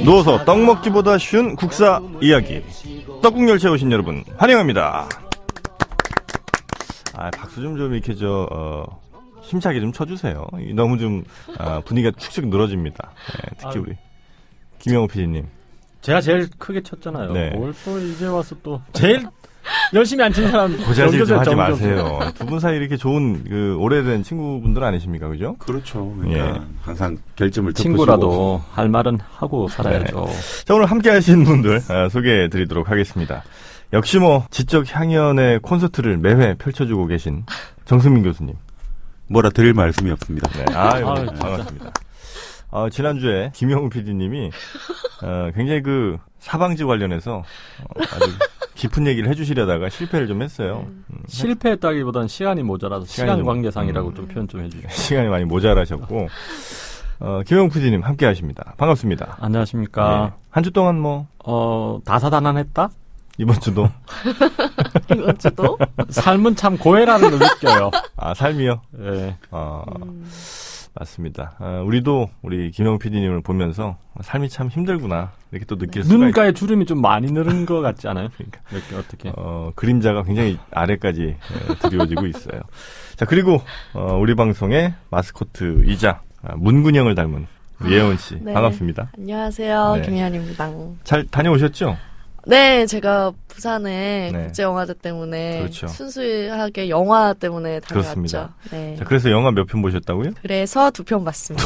누워서 떡 먹기보다 쉬운 국사 이야기. 떡국열차에 오신 여러분 환영합니다. 박수 좀 이렇게 힘차게 좀 쳐주세요. 너무 좀 분위기가 축축 늘어집니다. 네, 특히 우리 김영우 PD님. 제가 제일 크게 쳤잖아요. 네. 뭘 또 이제 와서 또 제일 열심히 안 친 사람 고자질 좀 하지 마세요. 두 분 사이 이렇게 좋은 오래된 친구분들 아니십니까, 그죠? 그렇죠. 그러니까 예. 항상 결점을 친구라도 할 말은 하고 살아야죠. 네. 자, 오늘 함께하신 분들 소개해드리도록 하겠습니다. 역시 지적 향연의 콘서트를 매회 펼쳐주고 계신 정승민 교수님. 뭐라 드릴 말씀이 없습니다. 네. 반갑습니다. 지난주에 김영우 PD님이 굉장히 사방지 관련해서 아주 깊은 얘기를 해주시려다가 실패를 좀 했어요. 실패했다기보다는 시간이 모자라서 시간 관계상이라고 좀 표현 좀 해주죠. 시간이 많이 모자라셨고 김영우 PD님 함께하십니다. 반갑습니다. 안녕하십니까. 네. 한 주 동안 다사다난했다? 이번 주도 이번 주도 삶은 참 고해라는 걸 느껴요. 삶이요? 네. 맞습니다. 우리도 우리 김영우 PD님을 보면서 삶이 참 힘들구나 이렇게 또 느낄 수가 눈가에 주름이 좀 많이 늘은 것 같지 않아요? 그러니까 어떻게? 그림자가 굉장히 아래까지 드리워지고 있어요. 자, 그리고 우리 방송의 마스코트이자 문근영을 닮은 예원 씨. 네. 반갑습니다. 안녕하세요. 네. 김예원입니다. 잘 다녀오셨죠? 네, 제가 부산에 네. 국제영화제 때문에 그렇죠. 순수하게 영화 때문에 다녀왔죠. 그렇습니다. 네. 자, 그래서 영화 몇 편 보셨다고요? 그래서 2편 봤습니다.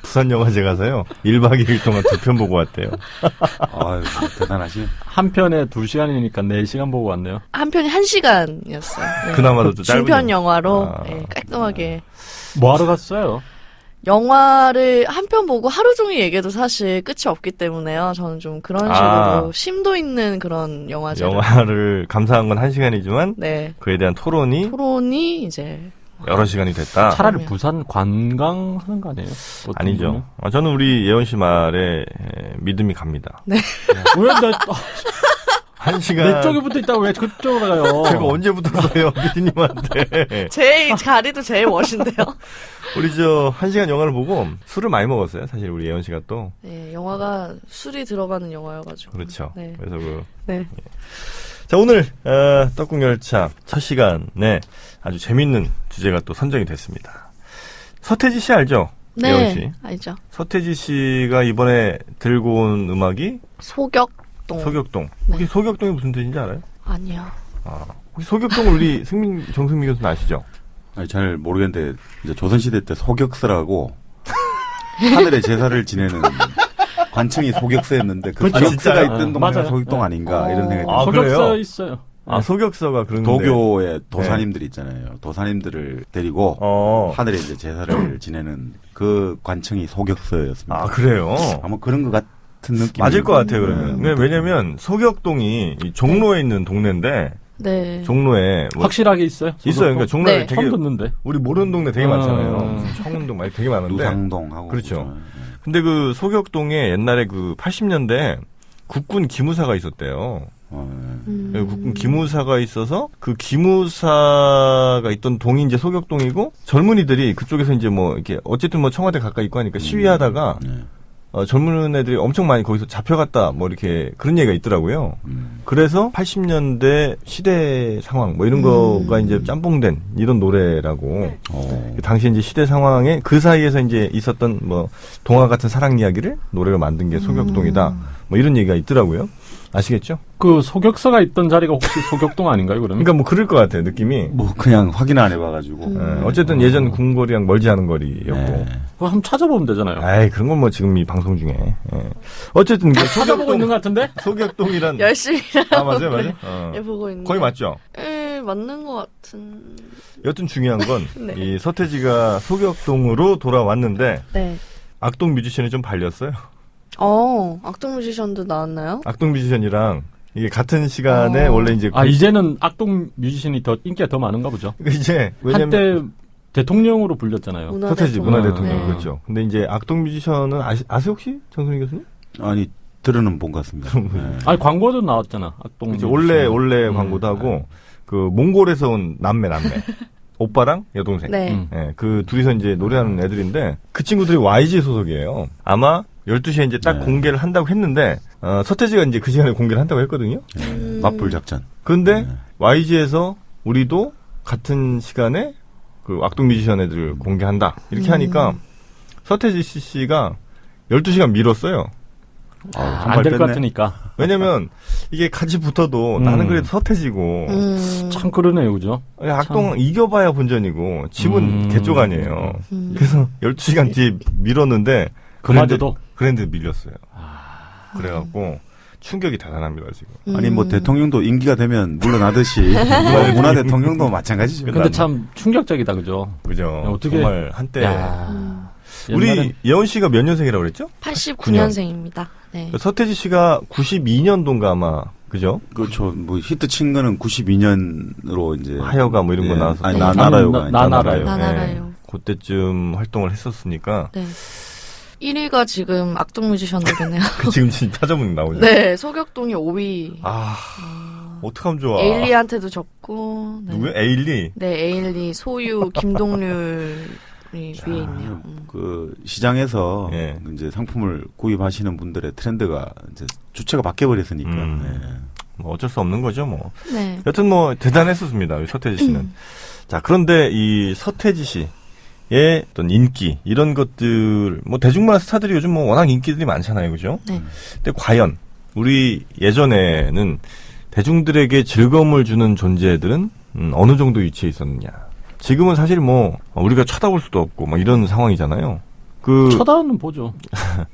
부산 영화제 가서요. 1박 2일 동안 2편 보고 왔대요. 아유, 대단하시네. 한 편에 2시간이니까 4시간 보고 왔네요. 한 편이 1시간이었어요. 네. 그나마도 또 짧은 중편 영화로 아. 네, 깔끔하게. 뭐 하러 갔어요? 영화를 한 편 보고 하루 종일 얘기해도 사실 끝이 없기 때문에요. 저는 좀 그런 식으로 심도 있는 그런 영화를 감상한 건 1시간이지만 네. 그에 대한 토론이 이제 여러 시간이 됐다. 차라리 부산 관광하는 거 아니에요? 아니죠. 저는 우리 예원 씨 말에 믿음이 갑니다. 네. 왜 한 시간. 내 쪽에 붙어 있다고 왜 그쪽으로 가요? 제가 언제 붙었어요, PD님한테. 제일 자리도 제일 멋인데요. 우리 1시간 영화를 보고 술을 많이 먹었어요. 사실 우리 예원 씨가 또. 네, 영화가 술이 들어가는 영화여가지고. 그렇죠. 네. 그래서 네. 자, 오늘 떡국열차 첫 시간에 아주 재밌는 주제가 또 선정이 됐습니다. 서태지 씨 알죠? 네. 예원 씨. 알죠. 서태지 씨가 이번에 들고 온 음악이 소격동. 소격동. 네. 혹시 소격동이 무슨 뜻인지 알아요? 아니요. 혹시 소격동을 우리 정승민 교수는 아시죠? 아니, 잘 모르겠는데 이제 조선시대 때 소격서라고 하늘의 제사를 지내는 관청이 소격서였는데 그 그렇죠. 소격서가 있던 동네가 맞아요. 소격동 아닌가 이런 생각이 아, 들어요. 소격서 그래요? 있어요. 소격서가 그런 도교의 도사님들 있잖아요. 도사님들을 데리고 하늘에 이제 제사를 지내는 그 관청이 소격서였습니다. 그래요? 아마 그런 것 같은 느낌. 맞을 것 같아요, 그러면. 왜냐면 소격동이 이 종로에 있는 동네인데 네. 종로에 확실하게 있어요? 있어요. 그러니까 종로에 네. 되게 처음 듣는데. 우리 모르는 동네 되게 많잖아요. 청운동 많이 되게 많은데. 누상동하고 그렇죠. 근데 그 소격동에 옛날에 80년대 국군 기무사가 있었대요. 국군 기무사가 있어서 그 기무사가 있던 동이 이제 소격동이고 젊은이들이 그쪽에서 이제 이렇게 어쨌든 청와대 가까이 있고 하니까 시위하다가 젊은 애들이 엄청 많이 거기서 잡혀갔다 이렇게 그런 얘기가 있더라고요. 그래서 80년대 시대 상황 이런 거가 이제 짬뽕된 이런 노래라고. 당시 이제 시대 상황에 그 사이에서 이제 있었던 동화 같은 사랑 이야기를 노래로 만든 게 소격동이다. 이런 얘기가 있더라고요. 아시겠죠? 그 소격서가 있던 자리가 혹시 소격동 아닌가요, 그러면? 그러니까 그럴 것 같아요, 느낌이. 그냥 확인 안 해봐가지고. 어쨌든 예전 궁궐이랑 멀지 않은 거리였고. 네. 그거 한번 찾아보면 되잖아요. 아이, 그런 건 지금 이 방송 중에. 어쨌든 찾아보고 있는 것 같은데? 소격동이란. 열심히. 맞아요. 네, 보고 있는. 거의 맞죠? 네, 맞는 것 같은. 여튼 중요한 건, 네. 이 서태지가 소격동으로 돌아왔는데, 네. 악동 뮤지션이 좀 발렸어요. 악동 뮤지션도 나왔나요? 악동 뮤지션이랑, 이게 같은 시간에 원래 이제. 이제는 악동 뮤지션이 더 인기가 더 많은가 보죠. 이제, 왜냐면. 한때 대통령으로 불렸잖아요. 서태지 문화대통령. 네. 그렇죠. 근데 이제 악동 뮤지션은 아세요 혹시? 정선희 교수님? 아니, 들어는 본 것 같습니다. 네. 광고도 나왔잖아. 악동 그렇죠. 뮤지션. 원래 광고도 하고, 몽골에서 온 남매. 오빠랑 여동생. 네. 그 둘이서 이제 노래하는 애들인데, 그 친구들이 YG 소속이에요. 아마 12시에 이제 딱 네. 공개를 한다고 했는데, 서태지가 이제 그 시간에 공개를 한다고 했거든요. 맞불 작전. 근데 YG에서 우리도 같은 시간에 그 악동 뮤지션 애들 공개한다. 이렇게 하니까 서태지 씨가 12시간 미뤘어요. 안 될 것 같으니까. 왜냐면 이게 같이 붙어도 나는 그래도 서태지고 참 그러네요, 그죠? 악동 이겨봐야 본전이고 집은 개쪽 아니에요. 그래서 12시간 뒤에 밀었는데 그마저도 그랜드 밀렸어요. 그래갖고 충격이 대단합니다 지금. 아니 뭐 대통령도 임기가 되면 물러나듯이 문화 대통령도 마찬가지죠. 근데 참 충격적이다, 그죠? 그죠. 어떻게 정말 한때 옛날엔 우리 예원 씨가 몇 년생이라고 그랬죠? 89년생입니다. 네. 서태지 씨가 92년도인가 아마 그죠? 그렇죠. 뭐 히트 친 거는 92년으로 이제 하여가 뭐 이런 거 나와서 아니 네. 나나라요가 나나라요. 나나라요. 그때쯤 활동을 했었으니까 네. 1위가 지금 악동 뮤지션들이네요. 지금 진짜 찾아보면 나오죠. 네, 소격동이 5위. 어떡하면 좋아. 에일리한테도 졌고. 네. 누구요? 에일리? 네, 에일리, 소유, 김동률이 위에 있네요. 그 시장에서 예. 이제 상품을 구입하시는 분들의 트렌드가 이제 주체가 바뀌어 버렸으니까. 뭐 어쩔 수 없는 거죠, 뭐. 네. 여튼 뭐 대단했었습니다, 우리 서태지 씨는. 자, 그런데 이 서태지 씨의 어떤 인기 이런 것들 뭐 대중문화 스타들이 요즘 뭐 워낙 인기들이 많잖아요, 그죠? 네. 근데 과연 우리 예전에는 대중들에게 즐거움을 주는 존재들은 어느 정도 위치에 있었느냐? 지금은 사실 뭐 우리가 쳐다볼 수도 없고 막 이런 상황이잖아요. 쳐다는 보죠.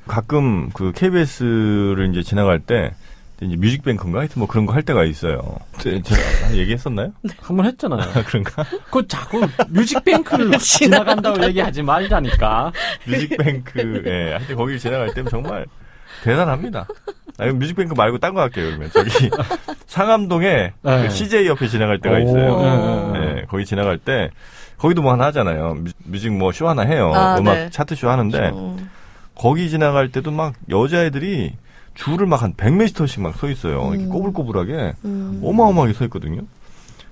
가끔 그 KBS를 이제 지나갈 때 이제 뮤직뱅크인가 하여튼 뭐 그런 거 할 때가 있어요. 제가 얘기했었나요? 한번 했잖아요. 그런가? 그 자꾸 뮤직뱅크를 지나간다고 얘기하지 말자니까. 뮤직뱅크, 예. 하여튼 거길 지나갈 때면 정말 대단합니다. 뮤직뱅크 말고 딴 거 할게요, 그러면. 저기, 상암동에 네. 그 CJ 옆에 지나갈 때가 있어요. 예, 거기 지나갈 때, 거기도 뭐 하나 하잖아요. 뮤직 뭐 쇼 하나 해요. 음악 네. 차트 쇼 하는데, 거기 지나갈 때도 막 여자애들이 줄을 막 한 100m씩 막 서 있어요. 이렇게 꼬불꼬불하게. 어마어마하게 서 있거든요.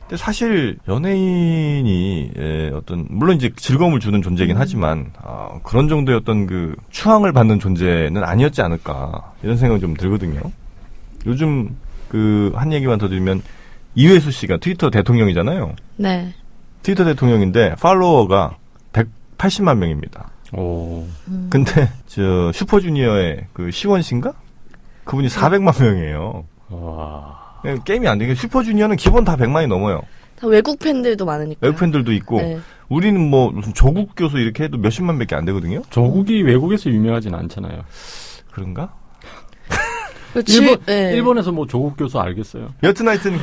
근데 사실 연예인이 어떤 물론 이제 즐거움을 주는 존재이긴 하지만 그런 정도의 어떤 그 추앙을 받는 존재는 아니었지 않을까 이런 생각이 좀 들거든요. 요즘 그 한 얘기만 더 드리면 이회수 씨가 트위터 대통령이잖아요. 네. 트위터 대통령인데 팔로워가 180만 명입니다. 오. 근데 저 슈퍼주니어의 그 시원 씨인가? 그분이 400만 명이에요. 와. 게임이 안 되게 슈퍼주니어는 기본 다 100만이 넘어요. 다 외국 팬들도 많으니까. 외국 팬들도 있고 네. 우리는 뭐 무슨 조국 교수 이렇게 해도 몇십만밖에 안 되거든요. 조국이 외국에서 유명하진 않잖아요. 그런가? 일본에서 뭐 조국 교수 알겠어요. 여튼 하여튼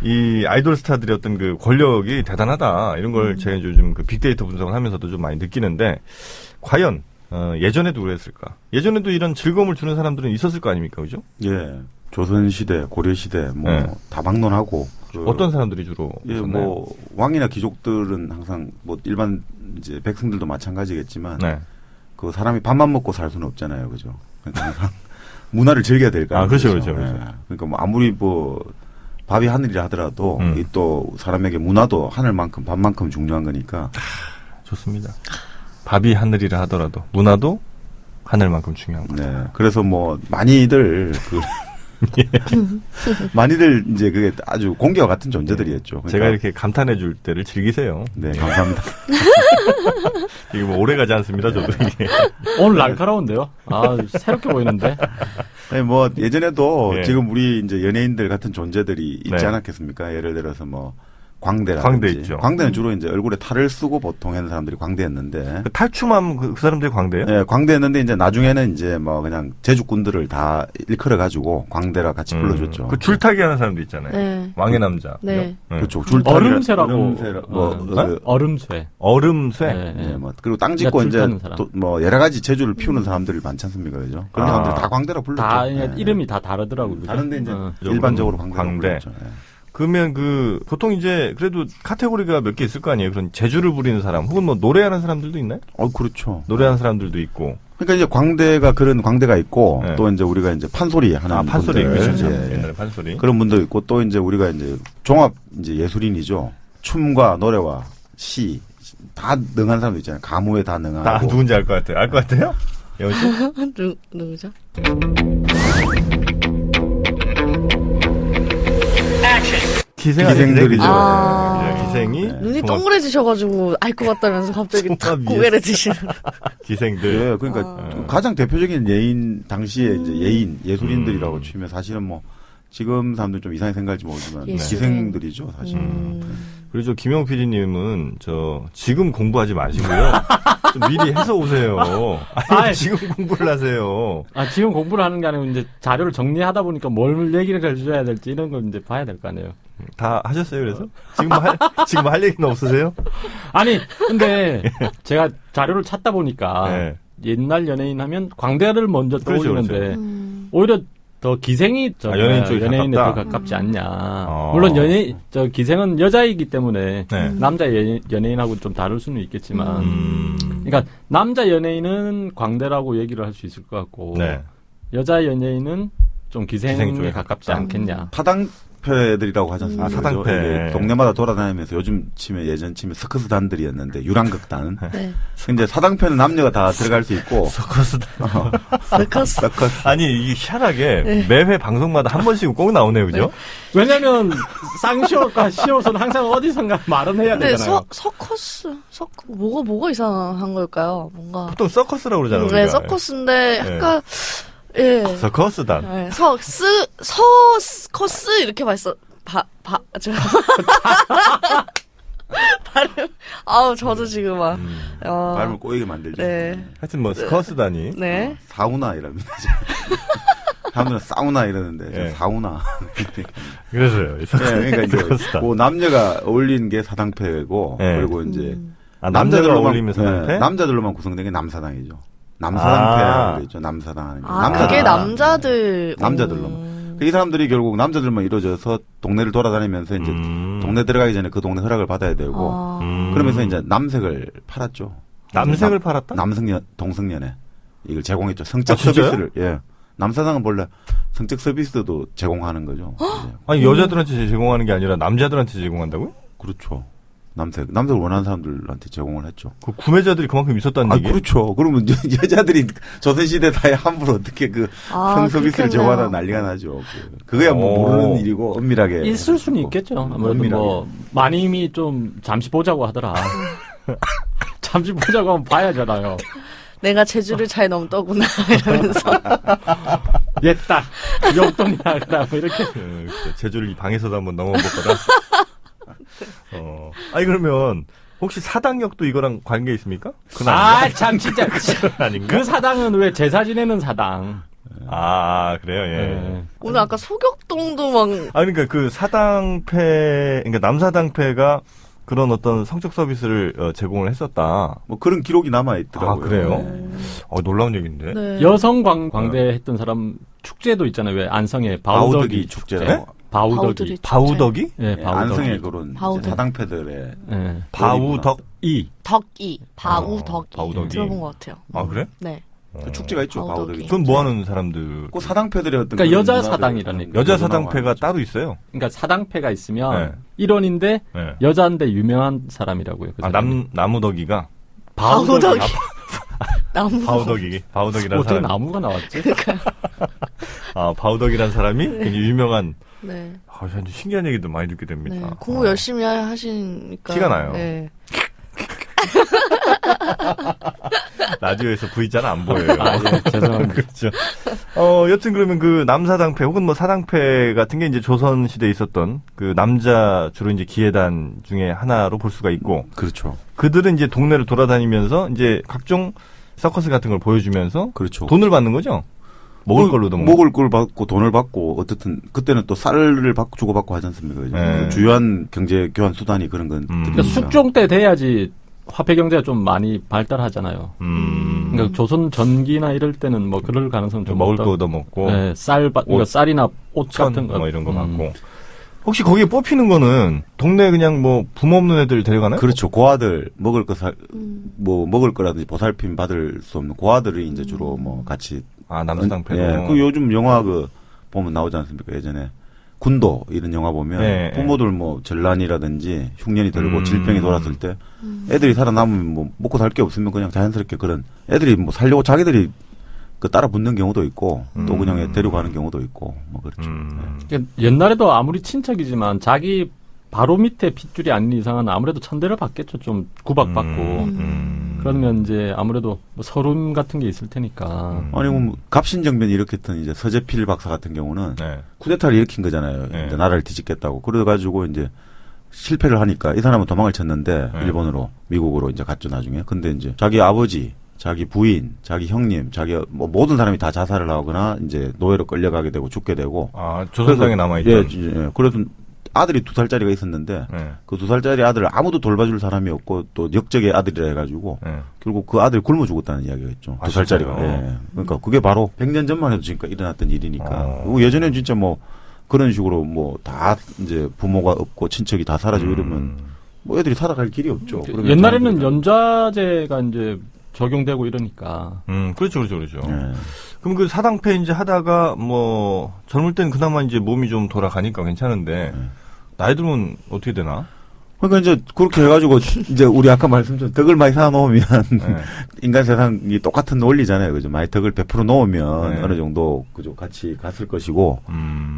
이 아이돌 스타들의 어떤 그 권력이 대단하다 이런 걸 제가 요즘 그 빅데이터 분석을 하면서도 좀 많이 느끼는데 과연 예전에도 그랬을까? 예전에도 이런 즐거움을 주는 사람들은 있었을 거 아닙니까, 그죠? 예. 조선시대, 고려시대, 뭐, 다 막론하고. 어떤 사람들이 주로? 예, 있었나요? 뭐, 왕이나 귀족들은 항상, 뭐, 일반, 이제, 백성들도 마찬가지겠지만. 네. 그 사람이 밥만 먹고 살 수는 없잖아요, 그죠? 그러니까 항상 문화를 즐겨야 될 거 아니에요. 그렇죠. 예. 그러니까 뭐, 아무리 뭐, 밥이 하늘이라 하더라도, 이 또, 사람에게 문화도 하늘만큼, 밥만큼 중요한 거니까. 좋습니다. 밥이 하늘이라 하더라도, 문화도 하늘만큼 중요한 거죠. 네. 그래서 뭐, 많이들, 많이들 이제 그게 아주 공기와 같은 존재들이었죠. 그러니까 제가 이렇게 감탄해 줄 때를 즐기세요. 네, 감사합니다. 이게 뭐 오래 가지 않습니다, 저도 이게. 오늘 날카로운데요? 새롭게 보이는데? 네, 뭐 예전에도 네. 지금 우리 이제 연예인들 같은 존재들이 있지 네. 않았겠습니까? 예를 들어서 뭐 광대라든지. 광대 있죠. 광대는 주로 이제 얼굴에 탈을 쓰고 보통 하는 사람들이 광대였는데. 그 탈춤하면 그 사람들이 광대예요? 네, 광대였는데 이제 나중에는 이제 뭐 그냥 제주꾼들을 다 일컬어 가지고 광대라 같이 불러줬죠. 그 줄타기 하는 사람도 있잖아요. 네. 왕의 남자. 네. 그렇죠. 줄타기. 얼음새라고. 얼음새. 얼음새. 네. 네, 뭐 그리고 땅 짓고 줄 이제 타는 사람. 또 뭐 여러 가지 제주를 피우는 사람들이 많지 않습니까, 그죠? 그런 사람들 다 광대라 불렀죠. 다 네. 이름이 다 다르더라고요. 그죠? 다른데 이제 일반적으로 광대라 광대. 불렀죠. 네. 그러면 보통 이제 그래도 카테고리가 몇 개 있을 거 아니에요? 그런 재주를 부리는 사람, 혹은 뭐 노래하는 사람들도 있나요? 그렇죠. 노래하는 사람들도 있고. 그러니까 이제 그런 광대가 있고 네. 또 이제 우리가 이제 판소리 하는 판소리. 분들. 그렇죠. 예, 예. 옛날에 판소리. 그런 분도 있고 또 이제 우리가 이제 종합 이제 예술인이죠. 춤과 노래와 시 다 능한 사람도 있잖아요. 가무에 다 능하고. 누군지 알 것 같아요. 알 것 같아요? 여우씨? 누구죠? 기생들이죠. 기생이 눈이 동그래지셔가지고 알 것 같다면서 갑자기 탁 고개를 드시는. 기생들. 예, 그러니까 가장 대표적인 예인 당시에 이제 예술인들이라고 치면 사실은 뭐 지금 사람들 좀 이상하게 생각할지 모르지만 기생들이죠, 사실. 그리고 김영 PD님은 지금 공부하지 마시고요. 좀 미리 해서 오세요. 아니, 지금 공부를 하세요. 지금 공부를 하는 게 아니고 이제 자료를 정리하다 보니까 뭘 얘기를 해줘야 될지 이런 걸 이제 봐야 될 거 아니에요. 다 하셨어요, 그래서? 지금 할 얘기는 없으세요? 아니, 근데 제가 자료를 찾다 보니까 네. 옛날 연예인 하면 광대를 먼저 떠올리는데 그렇죠. 오히려 더 기생이 연예인 쪽이 연예인에 더 가깝다? 가깝지 않냐. 물론 기생은 여자이기 때문에 남자 연예인하고 좀 다를 수는 있겠지만, 그러니까 남자 연예인은 광대라고 얘기를 할 수 있을 것 같고, 여자 연예인은 좀 기생에 가깝지 않겠냐. 사당패들이라고 하지 않습니까? 사당패. 동네마다 돌아다니면서 예전 치면 서커스 단들이었는데 유랑극단. 근데 사당패는 남녀가 다 들어갈 수 있고. 서커스. 서커스. 아니 이게 희한하게 매회 방송마다 한 번씩은 꼭 나오네요, 그죠? 왜냐면 쌍시옷과 시옷은 항상 어디선가 말은 해야 되잖아요. 서커스 뭐가 이상한 걸까요? 뭔가 보통 서커스라고 그러잖아요. 네, 서커스인데 약간 예. 서커스단. 네, 커스 이렇게 발써 발음. 저도 지금 막 발음을 꼬이게 만들죠. 네. 하여튼 뭐 서커스단이. 네. 사우나 이랍니다. 사람들은 사우나 이러는데 사우나. 그래서요. 그러니까 이제 그 남녀가 어울리는 게 사당패고 그리고 이제 남자가 어울리면 사당패? 남자들로만 구성된 게 남사당이죠. 남사당패라고 있죠. 남사당. 그게 남자들로만. 이 사람들이 결국 남자들만 이루어져서 동네를 돌아다니면서 이제 동네 들어가기 전에 그 동네 허락을 받아야 되고 그러면서 이제 남색을 팔았죠. 남색을 팔았다? 동성연애 이걸 제공했죠. 성적 서비스를. 예. 남사당은 원래 성적 서비스도 제공하는 거죠. 아니 여자들한테 제공하는 게 아니라 남자들한테 제공한다고요? 그렇죠. 남색을 원하는 사람들한테 제공을 했죠. 그 구매자들이 그만큼 있었다는 얘기예요? 그렇죠. 그러면 여자들이 조선시대 사이에 함부로 어떻게 성서비스를 제공하다 난리가 나죠. 그거야 뭐 모르는 일이고 엄밀하게. 있을 수는 있겠죠. 아무래도 뭐 마님이 좀 잠시 보자고 하더라. 잠시 보자고 하면 봐야잖아요. 내가 제주를 잘 넘더구나 이러면서. 옛딸 용돈이나 그라 뭐 이렇게. 제주를 이 방에서도 한번 넘어볼 거다. 아니 그러면 혹시 사당역도 이거랑 관계 있습니까? 참 진짜 아닌가? 그 사당은 왜 제사 지내는 사당? 그래요. 예. 오늘 아까 소격동도 막. 그러니까 그 그러니까 남사당패가 그런 어떤 성적 서비스를 제공을 했었다. 뭐 그런 기록이 남아 있더라고요. 그래요? 놀라운 얘기인데. 네. 여성 광대 했던 사람 축제도 있잖아요. 왜 안성에 바우덕이 축제. 축제라고. 바우덕이. 바우덕이? 네, 바우덕이. 안성의 그런 사당패들의 바우덕이. 바우덕이. 들어본 것 같아요. 그래? 네. 그 축제가 있죠. 바우덕이. 그건 뭐 하는 사람들? 그 사당패들의 어떤 그러니까 여자 사당이라는 여자 사당패가 따로 있어요. 그러니까 사당패가 있으면 일원인데 여자인데 유명한 사람이라고요. 그 나무덕이가 바우덕이. 바우덕이라는 어떻게 사람. 나무가 나왔지? 바우덕이라는 사람이 굉장히 유명한. 네. 신기한 얘기도 많이 듣게 됩니다. 네. 공부 열심히 하시니까. 티가 나요. 네. 라디오에서 V자는 안 보여요. 죄송합니다. 그렇죠. 여튼 그러면 그 남사당패 혹은 뭐 사당패 같은 게 이제 조선시대에 있었던 그 남자 주로 이제 기회단 중에 하나로 볼 수가 있고. 그렇죠. 그들은 이제 동네를 돌아다니면서 이제 각종 서커스 같은 걸 보여주면서. 그렇죠. 돈을 받는 거죠? 먹을 걸로도 먹을 걸 받고 돈을 받고 어쨌든 그때는 또 쌀을 주고받고 하지 않습니까? 그 주요한 경제 교환 수단이 그런 건. 그러니까 숙종 때 돼야지 화폐 경제가 좀 많이 발달하잖아요. 그러니까 조선 전기나 이럴 때는 뭐 그럴 가능성 좀 먹을 거 얻어 먹고. 네, 그러니까 쌀이나 옷 같은 거 뭐 이런 거 받고. 혹시 거기에 뽑히는 거는 동네 그냥 뭐 부모 없는 애들 데려가나요? 그렇죠. 고아들 먹을 거라든지 보살핌 받을 수 없는 고아들이 이제 주로 뭐 같이. 남사당패로. 그 요즘 영화 보면 나오지 않습니까? 예전에 군도 이런 영화 보면 네, 부모들 뭐 전란이라든지 흉년이 들고 질병이 돌았을 때 애들이 살아남으면 뭐 먹고 살 게 없으면 그냥 자연스럽게 그런 애들이 뭐 살려고 자기들이 그 따라 붙는 경우도 있고 또 그냥 데려가는 경우도 있고 뭐 그렇죠. 그러니까 옛날에도 아무리 친척이지만 자기 바로 밑에 핏줄이 아닌 이상은 아무래도 천대를 받겠죠. 좀 구박받고. 그러면 이제 아무래도 뭐 서름 같은 게 있을 테니까. 아니 뭐 갑신정변 일으켰던 이제 서재필 박사 같은 경우는 쿠데타를 일으킨 거잖아요. 이제 나라를 뒤집겠다고. 그래가지고 이제 실패를 하니까 이 사람은 도망을 쳤는데 일본으로 미국으로 이제 갔죠 나중에. 근데 이제 자기 아버지, 자기 부인, 자기 형님, 자기 뭐 모든 사람이 다 자살을 하거나 이제 노예로 끌려가게 되고 죽게 되고. 아 조선당에 남아있던. 예. 그래서 아들이 2살짜리가 있었는데 그 2살짜리 아들을 아무도 돌봐줄 사람이 없고 또 역적의 아들이라 해가지고 결국 그 아들이 굶어 죽었다는 이야기가 있죠. 2살짜리가. 예. 그러니까 그게 바로 100년 전만 해도 지금까지 일어났던 일이니까. 예전에는 진짜 뭐 그런 식으로 뭐 다 이제 부모가 없고 친척이 다 사라지고 이러면 뭐 애들이 살아갈 길이 없죠. 옛날에는 연좌제가 이제 적용되고 이러니까. 그렇죠. 그럼 그 사당패 이제 하다가 뭐 젊을 땐 그나마 이제 몸이 좀 돌아가니까 괜찮은데 나이 들면 어떻게 되나? 그러니까 이제 그렇게 해가지고 이제 우리 아까 말씀드린 덕을 많이 쌓아놓으면 인간 세상이 똑같은 논리잖아요. 그죠? 많이 덕을 100% 놓으면 어느 정도 그죠? 같이 갔을 것이고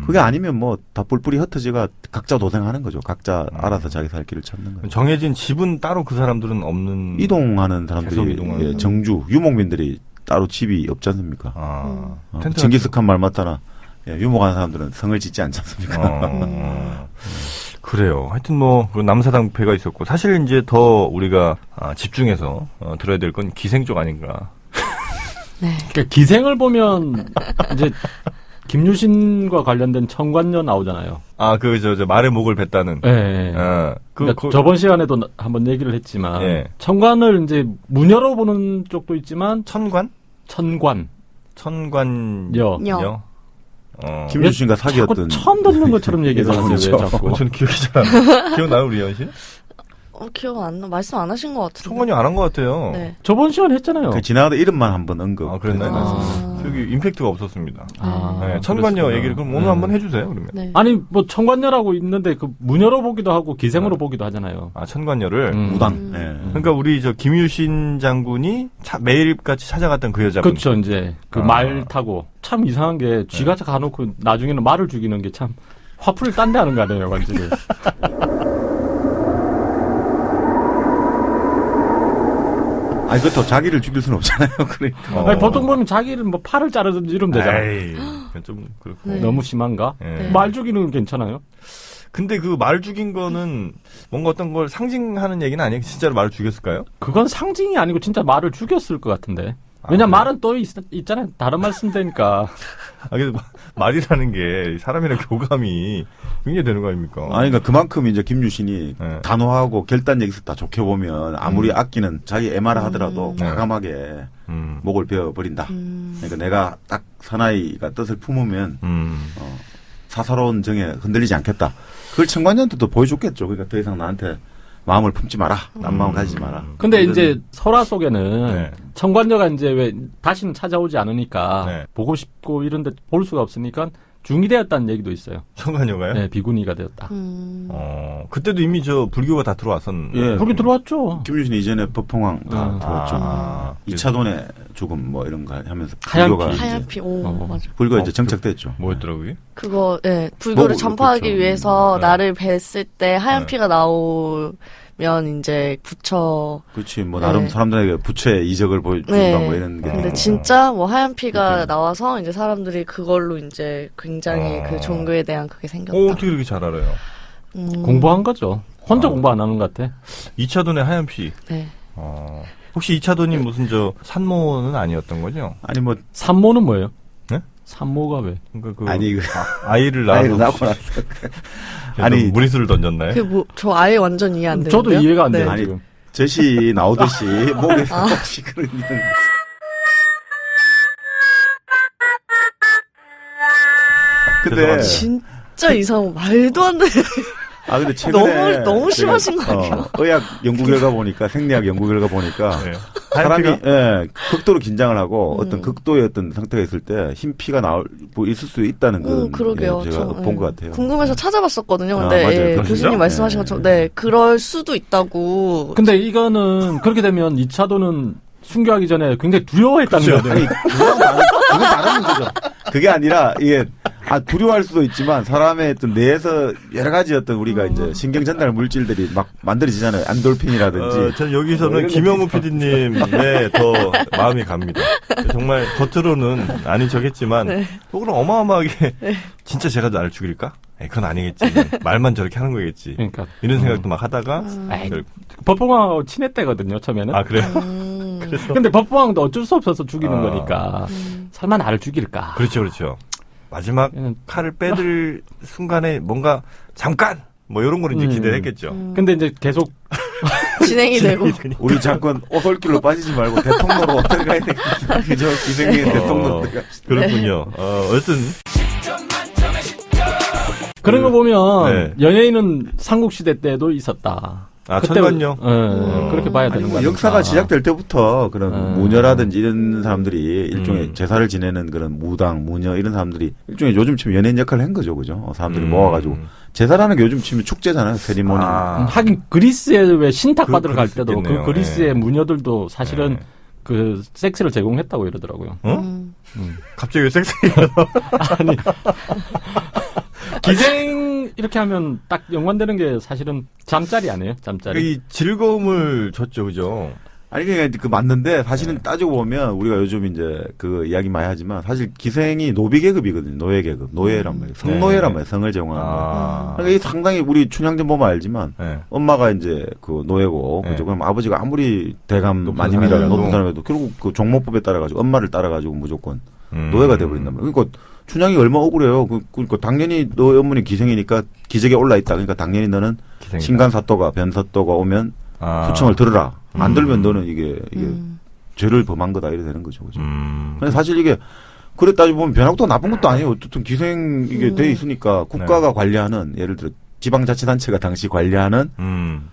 그게 아니면 뭐 다 뿔뿔이 흩어지가 각자 도생하는 거죠. 각자 알아서 자기 살 길을 찾는 거죠. 정해진 집은 따로 그 사람들은 없는 이동하는 사람들이 예, 정주 유목민들이 따로 집이 없지 않습니까? 징기스칸 말 맞다나 예, 유목하는 사람들은 성을 짓지 않지 않습니까? 그래요. 하여튼 뭐 남사당패가 있었고 사실 이제 더 우리가 집중해서 들어야 될 건 기생 쪽 아닌가. 네. 그러니까 기생을 보면 이제 김유신과 관련된 청관녀 나오잖아요. 아, 저 말의 목을 뱉다는. 네. 그러니까 저번 시간에도 한번 얘기를 했지만 청관을 이제 무녀로 보는 쪽도 있지만 천관여. 김유신과 사귀었던. 처음 듣는 것처럼 얘기를 하세요. 왜 자꾸. 저는 기억이 잘 안 나요. 기억나요, 우리 연씨? 기억 안 나. 말씀 안 하신 것 같은데. 청관녀 안 한 것 같아요. 네. 저번 시간에 했잖아요. 지나가다 이름만 한번 언급. 아, 그랬나요? 저기 임팩트가 없었습니다. 네, 천관녀 얘기를 그럼 오늘 한번 해주세요, 그러면. 네. 아니, 뭐 천관녀라고 있는데 그 무녀로 보기도 하고 기생으로 보기도 하잖아요. 아, 천관녀를? 무당. 그러니까 우리 저 김유신 장군이 매일같이 찾아갔던 그 여자분. 그렇죠, 이제. 그 말 타고. 참 이상한 게 쥐가 가놓고 나중에는 말을 죽이는 게 참 화풀이를 딴 데 하는 거 아니에요, 완전히. 아니, 그렇다고 자기를 죽일 수는 없잖아요, 그러니까. 아니, 보통 보면 자기를 뭐 팔을 자르든지 이러면 되잖아요. 에이, 좀 그렇고. 네. 너무 심한가? 네. 말 죽이는 건 괜찮아요? 근데 그 말 죽인 거는 뭔가 어떤 걸 상징하는 얘기는 아니에요? 진짜로 말을 죽였을까요? 그건 상징이 아니고 진짜 말을 죽였을 것 같은데. 왜냐면 말은 또 있잖아요. 다른 말 쓴다니까. 그래서 말이라는 게 사람이랑 교감이 굉장히 되는 거 아닙니까? 아니, 그러니까 그만큼 이제 김유신이 단호하고 결단력 있어 다 좋게 보면 아무리 아끼는 자기 애마라 하더라도 과감하게 목을 베어버린다. 그러니까 내가 딱 사나이가 뜻을 품으면 사사로운 정에 흔들리지 않겠다. 그걸 청관녀한테도 보여줬겠죠. 그러니까 더 이상 나한테 마음을 품지 마라. 딴 마음 가지지 마라. 근데 이제 설화 속에는 청관녀가 이제 왜 다시는 찾아오지 않으니까 보고 싶고 이런데 볼 수가 없으니까 중이 되었다는 얘기도 있어요. 청관녀가요? 네, 비구니가 되었다. 그때도 이미 저 불교가 다 들어왔었는데. 예, 불교 들어왔죠. 김유신이 이전에 법홍왕 다 들어왔죠. 2차돈의 죽음 뭐 이런 거 하면서 하얀피. 맞아. 불교가 이제 정착됐죠. 뭐였더라고요? 그거 불교를 전파하기 위해서 나를 뵀을 때 하얀피가 나오면 이제 부처. 그렇지. 뭐 나름 사람들에게 부처의 이적을 보여준다 뭐 이런 게. 근데 진짜 뭐 하얀피가 나와서 이제 사람들이 그걸로 이제 굉장히 그 종교에 대한 그게 생겼다. 어떻게 이렇게 잘 알아요? 공부한 거죠. 혼자 공부 안 하는 것 같아. 2차돈의 하얀피. 네. 혹시 2차돈이 무슨 산모는 아니었던 거죠? 아니 뭐 산모는 뭐예요? 네? 산모가 왜? 그러니까 아니 아이를 낳고 나서 아니 무리수를 던졌나요? 저 아예 완전 이해 안 되는데요. 저도 이해가 안 돼요. 아니 지금. 젖이 나오듯이 목에서 혹시 그런 근데 진짜 이상 말도 안 돼. 근데 최근에 너무 심하신 거 아니에요? 의학 연구 결과 보니까 생리학 연구 결과 보니까 사람이 극도로 긴장을 하고 어떤 극도의 어떤 상태가 있을 때 흰 피가 있을 수 있다는 그런 그러게요. 제가 본 것 같아요. 궁금해서 찾아봤었거든요. 근데 교수님 말씀하신 것처럼 그럴 수도 있다고. 근데 이거는 그렇게 되면 2차도는 순교하기 전에 굉장히 두려워했다는 거예요. 아니, 그건 다른 문제죠. 그게 아니라 이게 두려워할 수도 있지만 사람의 어떤 뇌에서 여러 가지 어떤 우리가 이제 신경 전달 물질들이 막 만들어지잖아요. 안돌핀이라든지. 전 여기서는 김영우 PD님의 더 마음이 갑니다. 정말 겉으로는 아닌 척했지만 속으로 어마어마하게 진짜 제가 나를 죽일까? 그건 아니겠지. 말만 저렇게 하는 거겠지. 그러니까 이런 생각도 막 하다가 법봉왕하고 친했대거든요. 처음에는. 아 그래요? 근데 법봉왕도 어쩔 수 없어서 죽이는 거니까 설마 나를 죽일까? 그렇죠. 마지막 칼을 빼들 순간에 뭔가 잠깐 뭐 이런 거를 이제 기대를 했겠죠. 근데 이제 계속 진행이 되고 우리 잠깐 오솔길로 빠지지 말고 대통령으로 들어가야 되겠다. 그죠? 기생의 대통령 그렇군요. 어쨌든 그런 거 보면 연예인은 삼국시대 때도 있었다. 천관요? 그렇게 봐야 되는 거예요. 역사가 시작될 때부터 그런 무녀라든지 이런 사람들이 일종의 제사를 지내는 그런 무당, 무녀 이런 사람들이 일종의 요즘 치면 연예인 역할을 한 거죠. 그죠? 사람들이 모아가지고. 제사라는 게 요즘 치면 축제잖아요. 세리머니. 하긴 그리스에 왜 신탁 받으러 갈 때도 그 그리스의 무녀들도 사실은 그 섹스를 제공했다고 이러더라고요. 갑자기 왜 섹스가 아니. 기생 이렇게 하면 딱 연관되는 게 사실은 잠자리 아니에요? 잠자리. 이 즐거움을 줬죠, 그죠? 아니 그러니까 맞는데 사실은 따지고 보면 우리가 요즘 이제 그 이야기 많이 하지만 사실 기생이 노비 계급이거든요. 노예 계급, 노예란 말이에요. 성노예란 말이에요. 성을 제공하는 거. 그러니까 이 상당히 우리 춘향전 보면 알지만 엄마가 이제 그 노예고 그죠? 그럼 아버지가 아무리 대감 마님이라 높은 사람에도 결국 그 종모법에 따라가지고 엄마를 따라가지고 무조건 노예가 돼버린단 말이에요. 그러니까 춘향이 얼마나 억울해요. 그러니까 당연히 너의 어머니 기생이니까 기적에 올라 있다. 그러니까 당연히 너는 신간사또가 변사또가 오면 소청을 들으라. 안 들면 너는 이게 죄를 범한 거다 이래 되는 거죠. 그죠? 근데 사실 이게 그래 따지고 보면 변학도 나쁜 것도 아니에요. 어쨌든 기생 이게 돼 있으니까 국가가 관리하는 예를 들어 지방자치단체가 당시 관리하는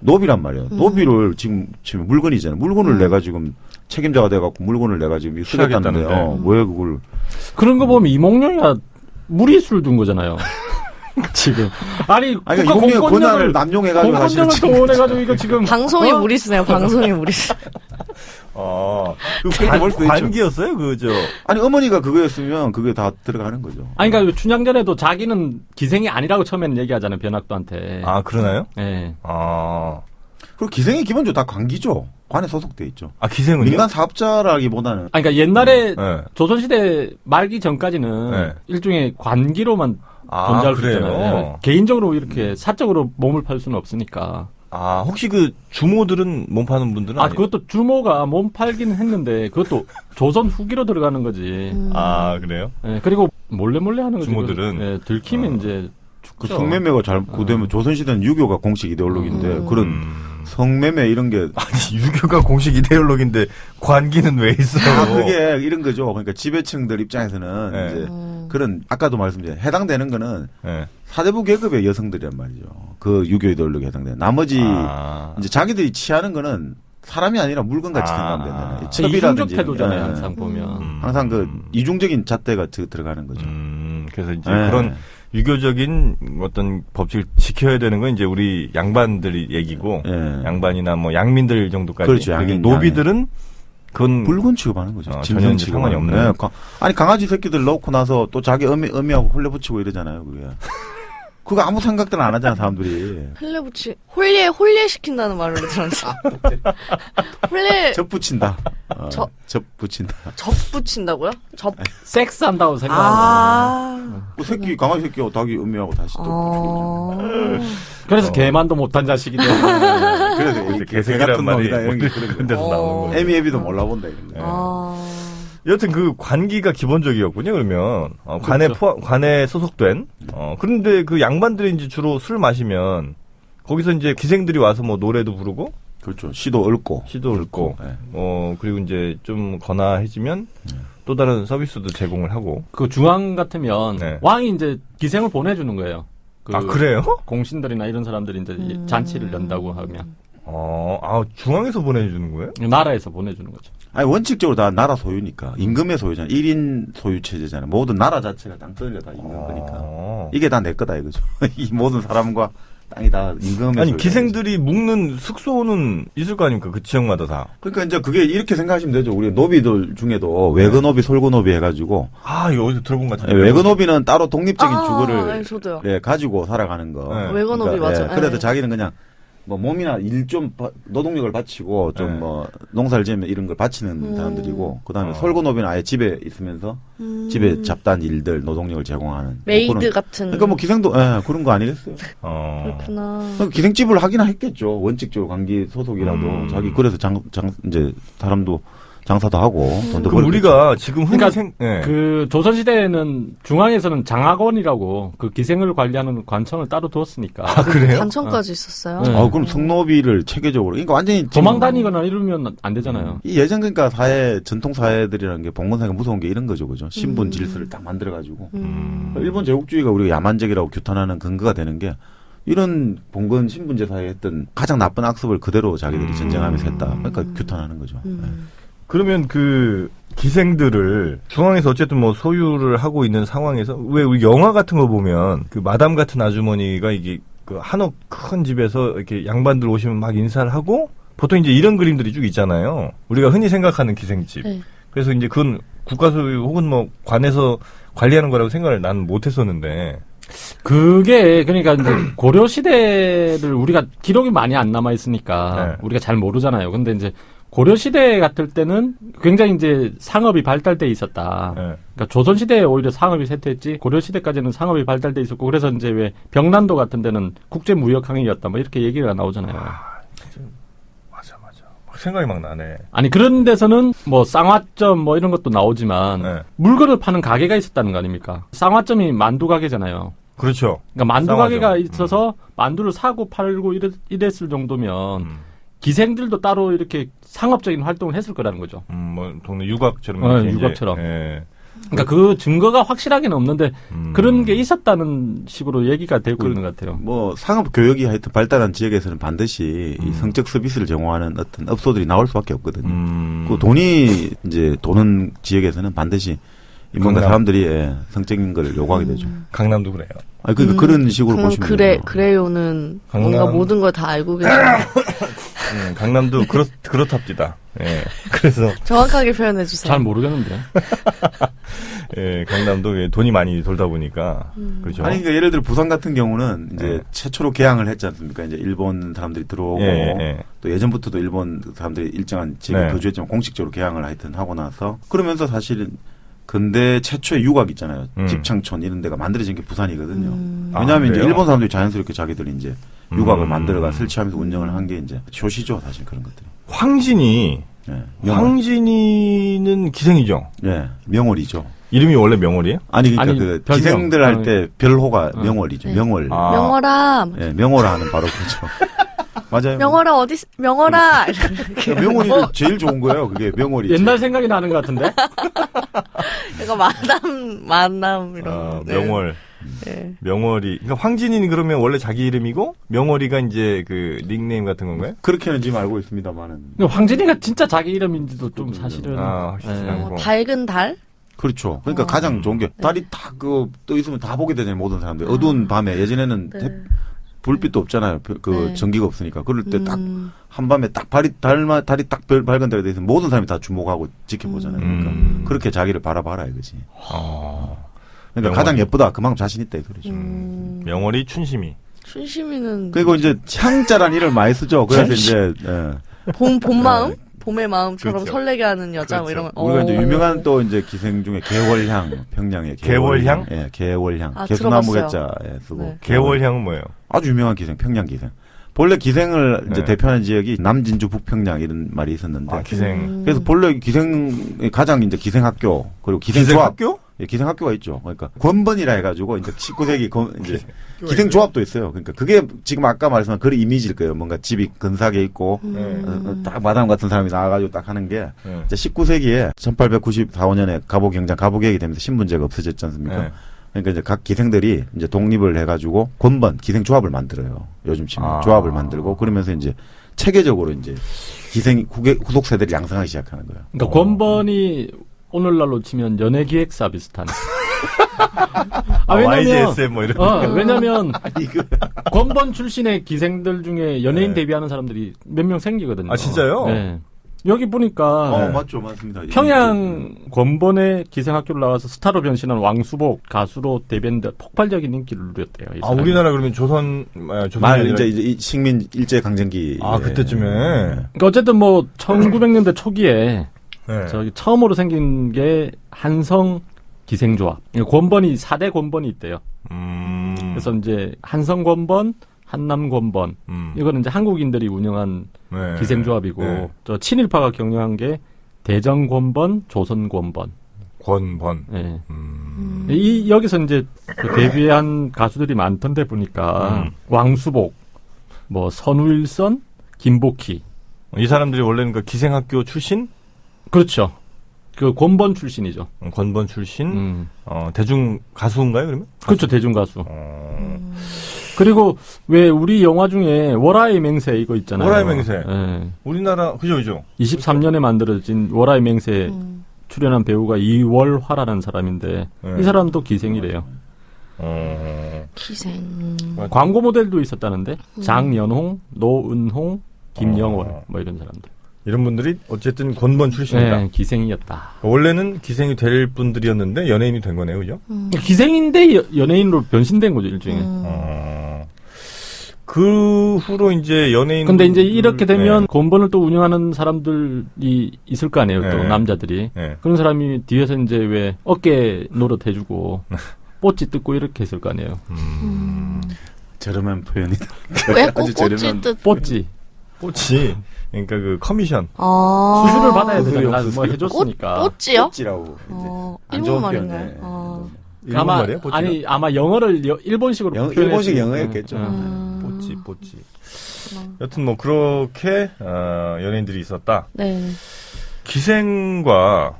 노비란 말이에요. 노비를 지금 물건이잖아요. 물건을 내가 지금 책임자가 돼갖고 물건을 내가 지금 쓰겠다는데 왜 그걸 그런 거 보면 이몽룡이가 무리수를 둔 거잖아요. 지금 아니 이몽룡의 권한을 남용해가지고 공권력을 동원해가지고 이거 지금 방송이 무리수네요. 방송이 무리수. 관기였어요, 그죠? 아니 어머니가 그거였으면 그게 다 들어가는 거죠. 아니 그러니까 춘향전에도 자기는 기생이 아니라고 처음에는 얘기하잖아요, 변학도한테. 그러나요? 네. 그리고 기생이 기본적으로 다 관기죠. 관에 소속돼 있죠. 기생은요? 민간 사업자라기보다는. 그러니까 옛날에 조선시대 말기 전까지는 일종의 관기로만 존재할 수 있잖아요. 개인적으로 이렇게 사적으로 몸을 팔 수는 없으니까. 혹시 그 주모들은 몸 파는 분들은 그것도 주모가 몸 팔긴 했는데 그것도 조선 후기로 들어가는 거지. 그래요? 네, 그리고 몰래 하는 거지. 주모들은 들키면 이제 그 성매매가 잘 고되면 조선시대는 유교가 공식 이데올로기인데 그런 성매매 이런 게 유교가 공식 이데올로기인데 관기는 왜 있어요? 그게 이런 거죠. 그러니까 지배층들 입장에서는 이제 그런 아까도 말씀드린 해당되는 거는 사대부 계급의 여성들이란 말이죠. 그 유교 이데올로기에 해당되는 나머지 이제 자기들이 취하는 거는 사람이 아니라 물건같이 생각하면 된다는 이중적 태도잖아요. 항상 보면 항상 그 이중적인 잣대가 들어가는 거죠. 그래서 이제 그런 유교적인 어떤 법칙을 지켜야 되는 건 이제 우리 양반들이 얘기고 양반이나 뭐 양민들 정도까지. 그렇죠. 노비들은 그건 물건 취급하는 거죠. 전혀 상관이 없는. 아니 강아지 새끼들 넣고 나서 또 자기 어미하고 홀레붙이고 이러잖아요. 그게. 그거 아무 생각들 안 하잖아 사람들이. 홀례 시킨다는 말을 들었는데. 홀례. 접 붙인다. 접 붙인다. 접 붙인다고요? 섹스한다고 생각하는 그 새끼 강아지 새끼하고 닭이 어미하고 다시 또 붙이고. 그래서 개만도 못한 자식이 돼. 그래서 개새 같은 놈이다 이런 게 그런 데서 나오는 거예요. 애미애비도 몰라본다 이런 거. 여튼 그 관기가 기본적이었군요. 그러면 관에 소속된. 그런데 그 양반들이 이제 주로 술 마시면 거기서 이제 기생들이 와서 뭐 노래도 부르고, 그렇죠. 시도 읊고, 그리고 이제 좀 거나해지면 또 다른 서비스도 제공을 하고. 그 중앙 같으면 왕이 이제 기생을 보내주는 거예요. 그래요? 공신들이나 이런 사람들이 이제 잔치를 연다고 하면. 중앙에서 보내주는 거예요? 나라에서 보내주는 거죠. 아니, 원칙적으로 다 나라 소유니까. 임금의 소유잖아. 1인 소유 체제잖아. 모든 나라 자체가 땅 떨려 다 임금 거니까. 이게 다 내 거다 이거죠. 이 모든 사람과 땅이 다 임금의 아니, 기생들이 묵는 숙소는 있을 거 아닙니까? 그 지역마다 다. 그러니까 이제 그게 이렇게 생각하시면 되죠. 우리 노비들 중에도 외근노비, 솔근노비 해가지고. 이거 어디서 들어본 것 같은데. 외근노비는 따로 독립적인 주거를 저도요. 예, 가지고 살아가는 거. 네. 외근노비 그러니까, 맞아. 그래도 자기는 그냥 뭐 몸이나 일 좀 노동력을 바치고 좀 뭐 농사를 지으면 이런 걸 바치는 사람들이고, 그다음에 솔근노비는 아예 집에 있으면서 집에 잡다한 일들 노동력을 제공하는 메이드 같은. 그러니까 뭐 기생도 그런 거 아니겠어요? 그렇구나. 기생집을 하긴 했겠죠. 원칙적으로 관기 소속이라도 자기 그래서 이제 사람도 장사도 하고 돈도 그럼 우리가 지금 그 조선시대에는 중앙에서는 장학원이라고 그 기생을 관리하는 관청을 따로 두었으니까. 그래요? 관청까지 있었어요? 네. 그럼 성노비를 체계적으로, 그러니까 완전히 도망 다니거나 이러면 안 되잖아요. 이 예전 그러니까 전통 사회들이라는 게 봉건사회가 무서운 게 이런 거죠, 그죠? 신분 질서를 딱 만들어가지고. 일본 제국주의가 우리가 야만적이라고 규탄하는 근거가 되는 게 이런 봉건 신분제 사회에 했던 가장 나쁜 악습을 그대로 자기들이 전쟁하면서 했다. 그러니까 규탄하는 거죠. 그러면 그 기생들을 중앙에서 어쨌든 뭐 소유를 하고 있는 상황에서 왜 우리 영화 같은 거 보면 그 마담 같은 아주머니가 이게 그 한옥 큰 집에서 이렇게 양반들 오시면 막 인사를 하고 보통 이제 이런 그림들이 쭉 있잖아요. 우리가 흔히 생각하는 기생집. 네. 그래서 이제 그건 국가 소유 혹은 뭐 관에서 관리하는 거라고 생각을 나는 못 했었는데. 그게 그러니까 이제 고려 시대를 우리가 기록이 많이 안 남아 있으니까 우리가 잘 모르잖아요. 근데 이제 고려 시대 같을 때는 굉장히 이제 상업이 발달돼 있었다. 그러니까 조선 시대에 오히려 상업이 쇠퇴했지 고려 시대까지는 상업이 발달돼 있었고 그래서 이제 왜 병난도 같은 데는 국제 무역 항이었다. 뭐 이렇게 얘기가 나오잖아요. 맞아. 생각이 막 나네. 아니 그런 데서는 뭐 쌍화점 뭐 이런 것도 나오지만 물건을 파는 가게가 있었다는 거 아닙니까? 쌍화점이 만두 가게잖아요. 그렇죠. 그러니까 만두 가게가 있어서 만두를 사고 팔고 이랬을 정도면 기생들도 따로 이렇게 상업적인 활동을 했을 거라는 거죠. 뭐 동네 유곽처럼. 유곽처럼. 그러니까 그 증거가 확실하게는 없는데 그런 게 있었다는 식으로 얘기가 되고 있는 것 같아요. 뭐 상업 교역이 하여튼 발달한 지역에서는 반드시 이 성적 서비스를 제공하는 어떤 업소들이 나올 수밖에 없거든요. 그 돈이 이제 도는 지역에서는 반드시 뭔가 사람들이 성적인 걸 요구하게 되죠. 강남도 그래요. 그러니까 그런 식으로 보시면 돼요. 그래요는 뭔가 모든 걸 다 알고 계시네요. 강남도 그렇답디다. 예. 그래서 정확하게 표현해 주세요. 잘 모르겠는데. 예, 강남도 돈이 많이 돌다 보니까 그렇죠. 아니 그러니까 예를 들어 부산 같은 경우는 이제 최초로 개항을 했지 않습니까? 이제 일본 사람들이 들어오고 또 예전부터도 일본 사람들이 일정한 지역에 거주했지만 공식적으로 개항을 하여튼 하고 나서 그러면서 사실은 근대 최초의 유곽 있잖아요. 집창촌 이런 데가 만들어진 게 부산이거든요. 왜냐하면 이제 일본 사람들이 자연스럽게 자기들이 이제 유곽을 만들어가 설치하면서 운영을 한 게 이제 쇼시죠, 사실 그런 것들이. 황진이는 기생이죠. 네, 명월이죠. 이름이 원래 명월이에요? 아니 그러니까 그 기생들 할 때 별호가 명월이죠. 네. 명월. 명월아. 네, 명월아 하는 바로 그렇죠. 맞아요. 명월아 명월아. 명월이 제일 좋은 거예요. 그게 명월이. 옛날 생각이 나는 것 같은데. 이거 만남 이런. 명월. 네. 명월이. 그러니까 황진이는 그러면 원래 자기 이름이고 명월이가 이제 그 닉네임 같은 건가요? 그렇게는 지금 알고 있습니다만은. 황진이가 진짜 자기 이름인지도 좀 사실은. 밝은 달? 그렇죠. 그러니까 가장 좋은 게 달이 딱 떠 있으면 다 보게 되잖아요. 모든 사람들. 어두운 밤에 예전에는 불빛도 없잖아요. 전기가 없으니까. 그럴 때 딱 한밤에 딱 달이 딱 밝은 달에 대해서 모든 사람이 다 주목하고 지켜보잖아요. 그러니까 그렇게 자기를 바라봐라 이거지. 그러니까 명월이. 가장 예쁘다. 그만큼 자신 있다 이 소리죠. 명월이 춘심이. 춘심이는 그리고 이제 창자란 이름을 많이 쓰죠. 그래서 이제 봄 마음? 봄의 마음처럼 그렇죠. 설레게 하는 여자 뭐 이런 거. 우리가 이제 유명한 또 이제 기생 중에 개월향 평양의 개월향? 예, 개월향. 개수나무 개자에 쓰고. 네. 개월향은 뭐예요? 아주 유명한 기생, 평양 기생. 본래 기생을 이제 대표하는 지역이 남진주 북평양 이런 말이 있었는데. 기생. 그래서 본래 기생이 가장 이제 기생학교 그리고 기생조합. 기생학교? 예, 기생학교가 있죠. 그러니까 권번이라 해가지고 이제 19세기 이제 기생조합도 있어요. 그러니까 그게 지금 아까 말씀한 그런 이미지일 거예요. 뭔가 집이 근사하게 있고 딱 마담 같은 사람이 나와가지고 딱 하는 게 이제 19세기에 1894년에 갑오경장 갑오개혁이 되면서 신분제가 없어졌지 않습니까? 그러니까 이제 각 기생들이 이제 독립을 해가지고 권번 기생조합을 만들어요. 요즘 치면 조합을 만들고 그러면서 이제 체계적으로 이제 후속 세대를 양성하기 시작하는 거예요. 그러니까 권번이 오늘날로 치면 연예기획사 비슷한. 왜냐면 YGSM 뭐 이런. 왜냐면 권번 출신의 기생들 중에 연예인 데뷔하는 사람들이 몇 명 생기거든요. 아 진짜요? 네. 여기 보니까 맞죠, 맞습니다. 평양 권번의 기생학교를 나와서 스타로 변신한 왕수복 가수로 데뷔했는데 폭발적인 인기를 누렸대요. 우리나라 그러면 조선 이제 식민 일제 강점기. 그때쯤에. 그러니까 어쨌든 뭐 1900년대 초기에 저기 처음으로 생긴 게 한성 기생조합. 권번이 4대 권번이 있대요. 그래서 이제 한성 권번, 한남 권번. 이거는 이제 한국인들이 운영한 기생조합이고 저 친일파가 경영한 게 대전 권번, 조선 권번. 권번. 네. 여기서 이제 그 데뷔한 가수들이 많던데 보니까 왕수복, 뭐 선우일선, 김복희. 이 사람들이 원래는 그 기생학교 출신? 그렇죠. 그 권번 출신이죠. 권번 출신. 대중 가수인가요, 그러면? 그렇죠, 대중 가수. 그리고 왜 우리 영화 중에 월화의 맹세 이거 있잖아요. 월화의 맹세. 우리나라 그죠. 23년에 만들어진 월화의 맹세 출연한 배우가 이월화라는 사람인데 이 사람도 기생이래요. 기생. 광고 모델도 있었다는데 장연홍, 노은홍, 김영월 뭐 이런 사람들. 이런 분들이 어쨌든 권번 출신이다. 네, 기생이었다. 원래는 기생이 될 분들이었는데 연예인이 된 거네요, 그죠? 기생인데 연예인으로 변신된 거죠, 일종의. 그 후로 이제 연예인. 근데 이제 이렇게 되면 권번을 또 운영하는 사람들이 있을 거 아니에요, 또 남자들이. 그런 사람이 뒤에서 이제 왜 어깨 노릇 해주고 뽀찌 뜯고 이렇게 했을 거 아니에요. 저렴한 표현이다. 왜 꼭 뽀찌 뜯? 뽀찌. 뽀찌. 그러니까 그 커미션. 수수료를 받아야 되잖아. 뭐 해줬으니까. 뽀찌요? 뽀찌라고. 일본 말인가요? 일본 말이에요? 뽀찌가? 아마 영어를 일본식으로 일본식 영어였겠죠. 뽀찌. 여튼 뭐 그렇게 연예인들이 있었다. 네. 기생과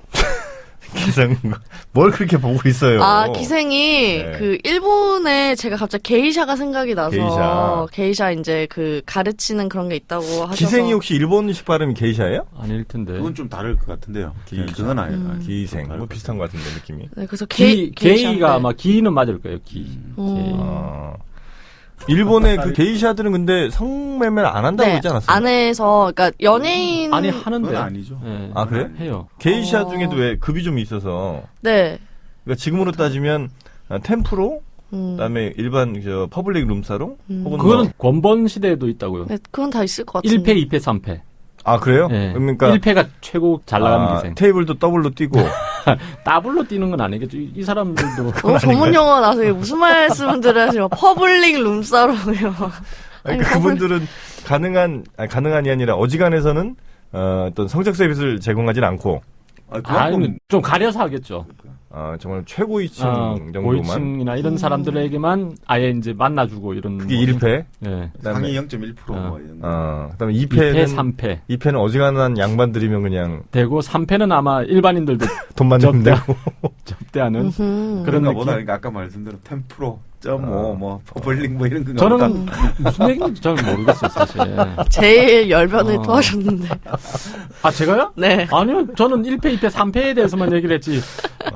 뭘 그렇게 보고 있어요? 기생이 그 일본에 제가 갑자기 게이샤가 생각이 나서 게이샤 이제 그 가르치는 그런 게 있다고 하셔서. 기생이 혹시 일본식 발음이 게이샤예요? 아닐 텐데. 그건 좀 다를 것 같은데요. 그건 아니에요. 기생 뭐 비슷한 것 같은데 느낌이. 네, 그래서 게이가 아마 기는 맞을 거예요. 일본의 그 게이샤들은 근데 성매매를 안 한다고 그러지 않았어요? 안에서 그러니까 연예인 아니 하는데 그건 아니죠. 네. 그래? 해요. 게이샤 중에도 왜 급이 좀 있어서. 네. 그러니까 지금으로 따지면 템프로, 그다음에 일반 퍼블릭 룸사롱, 혹은 그거는 권번 시대에도 있다고요. 네, 그건 다 있을 것 같은데. 1패, 2패, 3패. 그래요? 네. 그러니까 1패가 최고 잘 나가는 기생. 테이블도 더블로 뛰고. 더블로 뛰는 건 아니겠죠. 이 사람들도. 전문 용어 나서 무슨 말씀들을 하시면 퍼블릭 룸사롱이요. 그러니까 그분들은 가능한이 아니라 어지간해서는 어떤 성적 서비스를 제공하진 않고. 좀 가려서 하겠죠. 정말 최고위층 정도만. 고위층이나 이런 사람들에게만 아예 이제 만나주고 이런. 그게 1패? 네. 상위 0.1% 뭐 이런. 그다음에 2패는 3패. 2패는 어지간한 양반들이면 그냥 되고 3패는 아마 일반인들도 돈만 내면 되고 접대하는 그런 거보다 그러니까 아까 말씀대로 10%. 퍼블릭 뭐 이런 거. 저는 무슨 얘기인지 잘 모르겠어요, 사실. 제일 열변을 토하셨는데. 제가요? 네. 아니요, 저는 1패, 2패, 3패에 대해서만 얘기를 했지.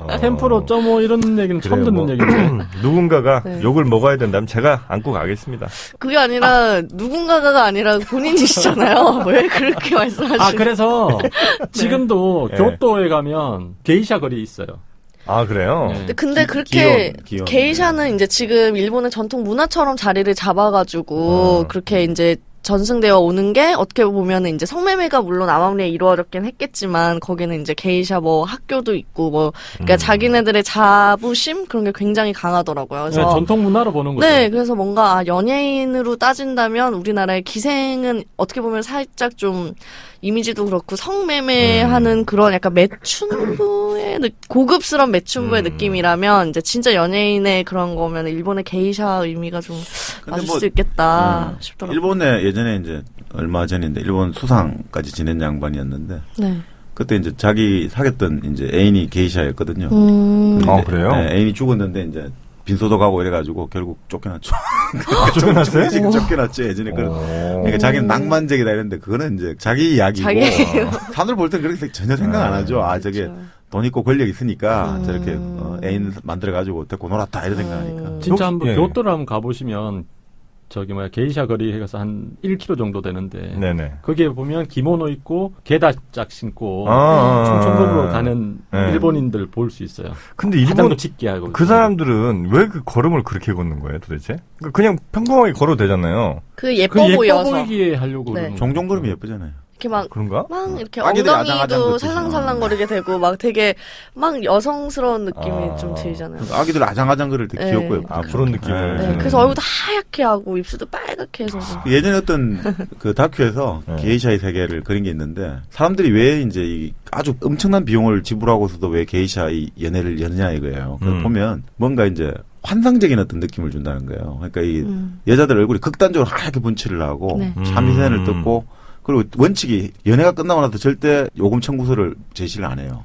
10%, 이런 얘기는 처음 듣는 얘기인데. 누군가가 욕을 먹어야 된다면 제가 안고 가겠습니다. 그게 아니라 누군가가 아니라 본인이시잖아요. 왜 그렇게 말씀하시죠? 그래서 지금도 교토에 가면 게이샤 거리 있어요. 그래요? 네. 근데 그렇게 게이샤는 이제 지금 일본의 전통 문화처럼 자리를 잡아가지고 그렇게 이제 전승되어 오는 게 어떻게 보면은 이제 성매매가 물론 암암리에 이루어졌긴 했겠지만 거기는 이제 게이샤 뭐 학교도 있고 그러니까 자기네들의 자부심 그런 게 굉장히 강하더라고요. 그래서 전통 문화로 보는 거죠. 네, 그래서 뭔가 연예인으로 따진다면 우리나라의 기생은 어떻게 보면 살짝 좀 이미지도 그렇고 성매매하는 그런 약간 매춘부의 고급스러운 매춘부의 느낌이라면 이제 진짜 연예인의 그런 거면 일본의 게이샤 의미가 좀 맞을 수도 있겠다 싶더라고요. 일본에 예전에 이제 얼마 전인데 일본 수상까지 지낸 양반이었는데 그때 이제 자기 사귀었던 이제 애인이 게이샤였거든요. 그래요? 네, 애인이 죽었는데 이제 빈소도 가고 이래가지고 결국 쫓겨났죠. 쫓겨났어요? 지금 쫓겨났죠 예전에. 그러니까 자기는 낭만적이다 이랬는데 그거는 이제 자기 이야기고 산을 볼 땐 그렇게 전혀 생각 안 하죠. 아 저게 그렇죠. 돈 있고 권력 있으니까 저렇게 애인 만들어가지고 데리고 놀았다 이런 생각하니까. 진짜 한번 교토를 한번 가보시면 게이샤 거리 해서 한 1km 정도 되는데 네네. 거기에 보면 기모노 입고 게다짝 신고 충청도로 가는 일본인들 볼 수 있어요. 근데 일본 집게하고 그 사람들은 왜 그 걸음을 그렇게 걷는 거예요, 도대체? 그냥 평범하게 걸어도 되잖아요. 예뻐 보여서 보이게 하려고 종종 걸음이 예쁘잖아요. 이렇게 막 그런가? 막 이렇게 엉덩이도 살랑살랑거리게 되고 막 되게 막 여성스러운 느낌이 좀 들잖아요. 아기들 아장아장거릴 때 귀엽고 예쁘죠. 그런 느낌을. 네. 그래서 얼굴도 하얗게 하고 입술도 빨갛게 해서. 예전에 어떤 그 다큐에서 게이샤의 세계를 그린 게 있는데 사람들이 왜 이제 이 아주 엄청난 비용을 지불하고서도 왜 게이샤의 연애를 여느냐 이거예요. 그래서 보면 뭔가 이제 환상적인 어떤 느낌을 준다는 거예요. 그러니까 이 여자들 얼굴이 극단적으로 하얗게 분칠을 하고 참이센을 뜯고 그리고 원칙이 연애가 끝나고 나서 절대 요금 청구서를 제시를 안 해요.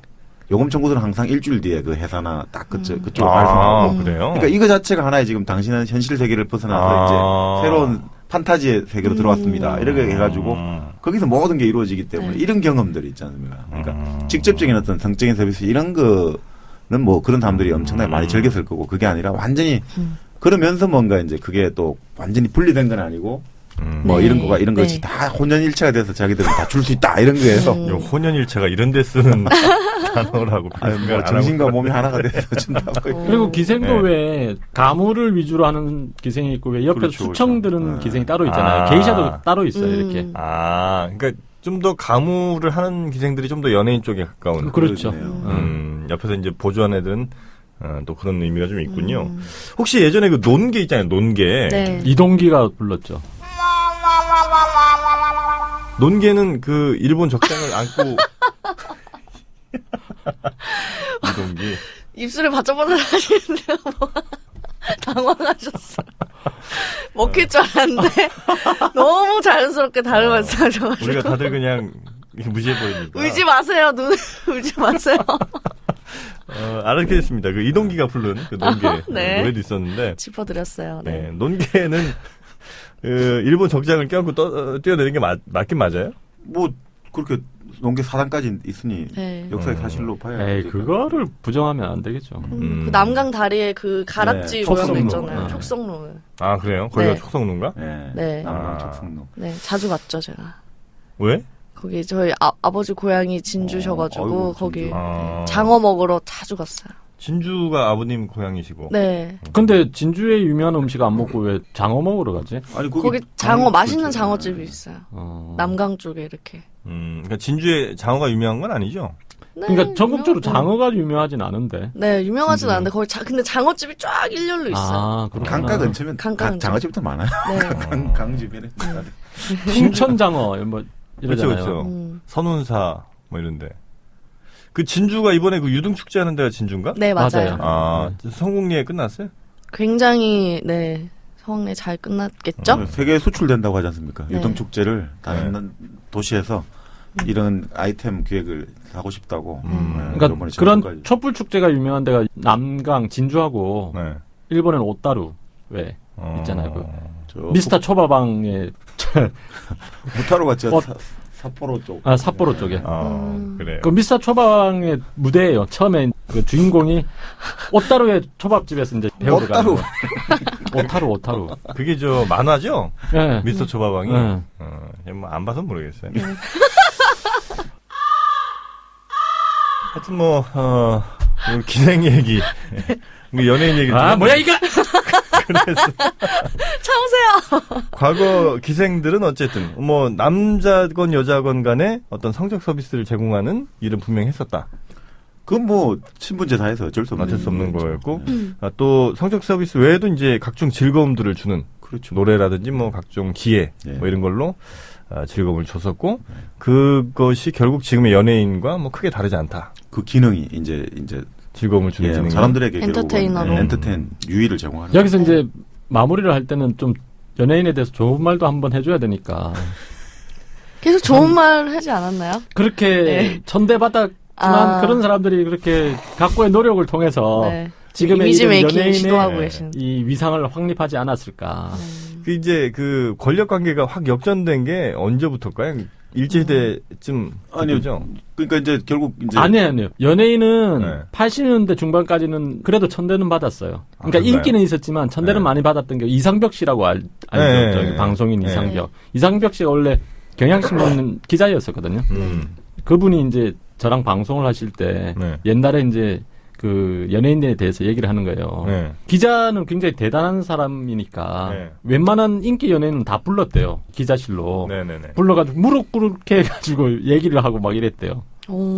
요금 청구서는 항상 일주일 뒤에 그 회사나 딱 그쪽으로 발송하고. 그래요? 그러니까 이거 자체가 하나의 지금 당신은 현실 세계를 벗어나서 이제 새로운 판타지의 세계로 들어왔습니다. 이렇게 해가지고 거기서 모든 게 이루어지기 때문에 이런 경험들이 있지 않습니까? 그러니까 직접적인 어떤 성적인 서비스 이런 거는 뭐 그런 사람들이 엄청나게 많이 즐겼을 거고 그게 아니라 완전히 그러면서 뭔가 이제 그게 또 완전히 분리된 건 아니고 뭐 이런 거가 이런 것이 다 혼연일체가 돼서 자기들은 다 줄 수 있다 이런 거에서 혼연일체가 이런 데 쓰는 단어라고 뭐 정신과 몸이 하나가 돼서 준다고. 그리고 기생도 왜 가물을 위주로 하는 기생이 있고 왜 옆에 수청 드는 기생이 따로 있잖아요. 게이샤도 따로 있어요. 이렇게. 그러니까 좀 더 가물을 하는 기생들이 좀 더 연예인 쪽에 가까운. 그렇죠. 옆에서 이제 보조한 애들은 또 그런 의미가 좀 있군요. 혹시 예전에 그 논개 있잖아요. 논개. 이동기가 불렀죠. 논개는 그 일본 적장을 안고 이동기 입술에 바짝바짝 하시는데요. 당황하셨어요. 먹힐 줄 알았는데 너무 자연스럽게 다른 말씀하셔가지고 우리가 다들 그냥 무시해버리니까 울지 마세요. 눈 울지 마세요. 알겠습니다. 그 이동기가 부른 그 논개 노래도 있었는데 짚어드렸어요. 논개는 일본 적장을 껴안고 뛰어내는 게 맞긴 맞아요? 뭐 그렇게 논개 사단까지 있으니 역사의 사실로 봐야. 그거를 부정하면 안 되겠죠. 그 남강 다리에 그 가락지 모양도 있잖아요. 촉성로. 그래요? 거기가 촉성로인가? 네. 남강 촉성로. 네, 자주 갔죠 제가. 왜? 거기 저희 아버지 고향이 진주셔가지고 거기 장어 먹으러 자주 갔어요. 진주가 아버님 고향이시고. 네. 근데 진주의 유명한 음식 안 먹고 왜 장어 먹으러 가지? 아니 거기 장어 맛있는 장어집이 있어요. 남강 쪽에 이렇게. 그러니까 진주에 장어가 유명한 건 아니죠? 네, 그러니까 전국적으로 장어가 유명하진 않은데. 네, 유명하진 않은데 거기 근데 장어집이 쫙 일렬로 있어요. 강가 근처면 장어집도 많아요. 네. 강 주변에. 신천 장어 뭐 이러잖아요. 그렇죠. 선운사 뭐 이런데. 그 진주가 이번에 그 유등 축제 하는 데가 진주인가? 네, 맞아요. 성공리에 끝났어요? 굉장히 성황리에 잘 끝났겠죠? 세계에 수출된다고 하지 않습니까? 유등 축제를 다른 도시에서 이런 아이템 기획을 하고 싶다고. 그러니까 그런 촛불 축제가 유명한 데가 남강 진주하고 일본에는 오타루 왜 있잖아요. 미스터 초밥왕의 무타로 같이 삿포로 쪽. 삿포로 쪽에. 그래요. 그 미스터 초밥왕의 무대예요. 처음에 그 주인공이 오타루의 초밥집에서 이제 배우러 가는 거예요. 오타루. 그게 저 만화죠? 네. 미스터 초밥왕이. 뭐 안 봐서 모르겠어요. 하여튼 기생 얘기. 연예인 얘기. 뭐야 이거? 그래서 참으세요. 과거 기생들은 어쨌든 남자건 여자건 간에 어떤 성적 서비스를 제공하는 일은 분명히 했었다. 그건 신분제 다 해서 어쩔 수 없는 거였고 또 성적 서비스 외에도 이제 각종 즐거움들을 주는 노래라든지 각종 기회 이런 걸로 즐거움을 줬었고 그것이 결국 지금의 연예인과 크게 다르지 않다. 그 기능이 이제 즐거움을 주는 기능. 사람들에게 엔터테이너로 엔터테인 유의를 제공하는. 여기서 이제 마무리를 할 때는 좀 연예인에 대해서 좋은 말도 한번 해줘야 되니까. 계속 좋은 말 하지 않았나요? 그렇게 천대받았지만 그런 사람들이 그렇게 각고의 노력을 통해서 지금의 이미지 메이킹 연예인의 시도하고 계신 이 위상을 확립하지 않았을까. 이제 그 권력 관계가 확 역전된 게 언제부터일까요? 일제시대쯤 아니죠. 그러니까 이제 결국 이제 아니에요. 연예인은 80년대 중반까지는 그래도 천대는 받았어요. 그러니까 인기는 있었지만 천대는 많이 받았던 게 이상벽 씨라고 알죠. 저기 방송인 이상벽. 이상벽 씨가 원래 경향신문 기자였었거든요. 그분이 이제 저랑 방송을 하실 때 옛날에 이제 그 연예인에 대해서 얘기를 하는 거예요. 기자는 굉장히 대단한 사람이니까 웬만한 인기 연예인은 다 불렀대요. 기자실로. 불러가지고 무릎 꿇게 해가지고 얘기를 하고 막 이랬대요.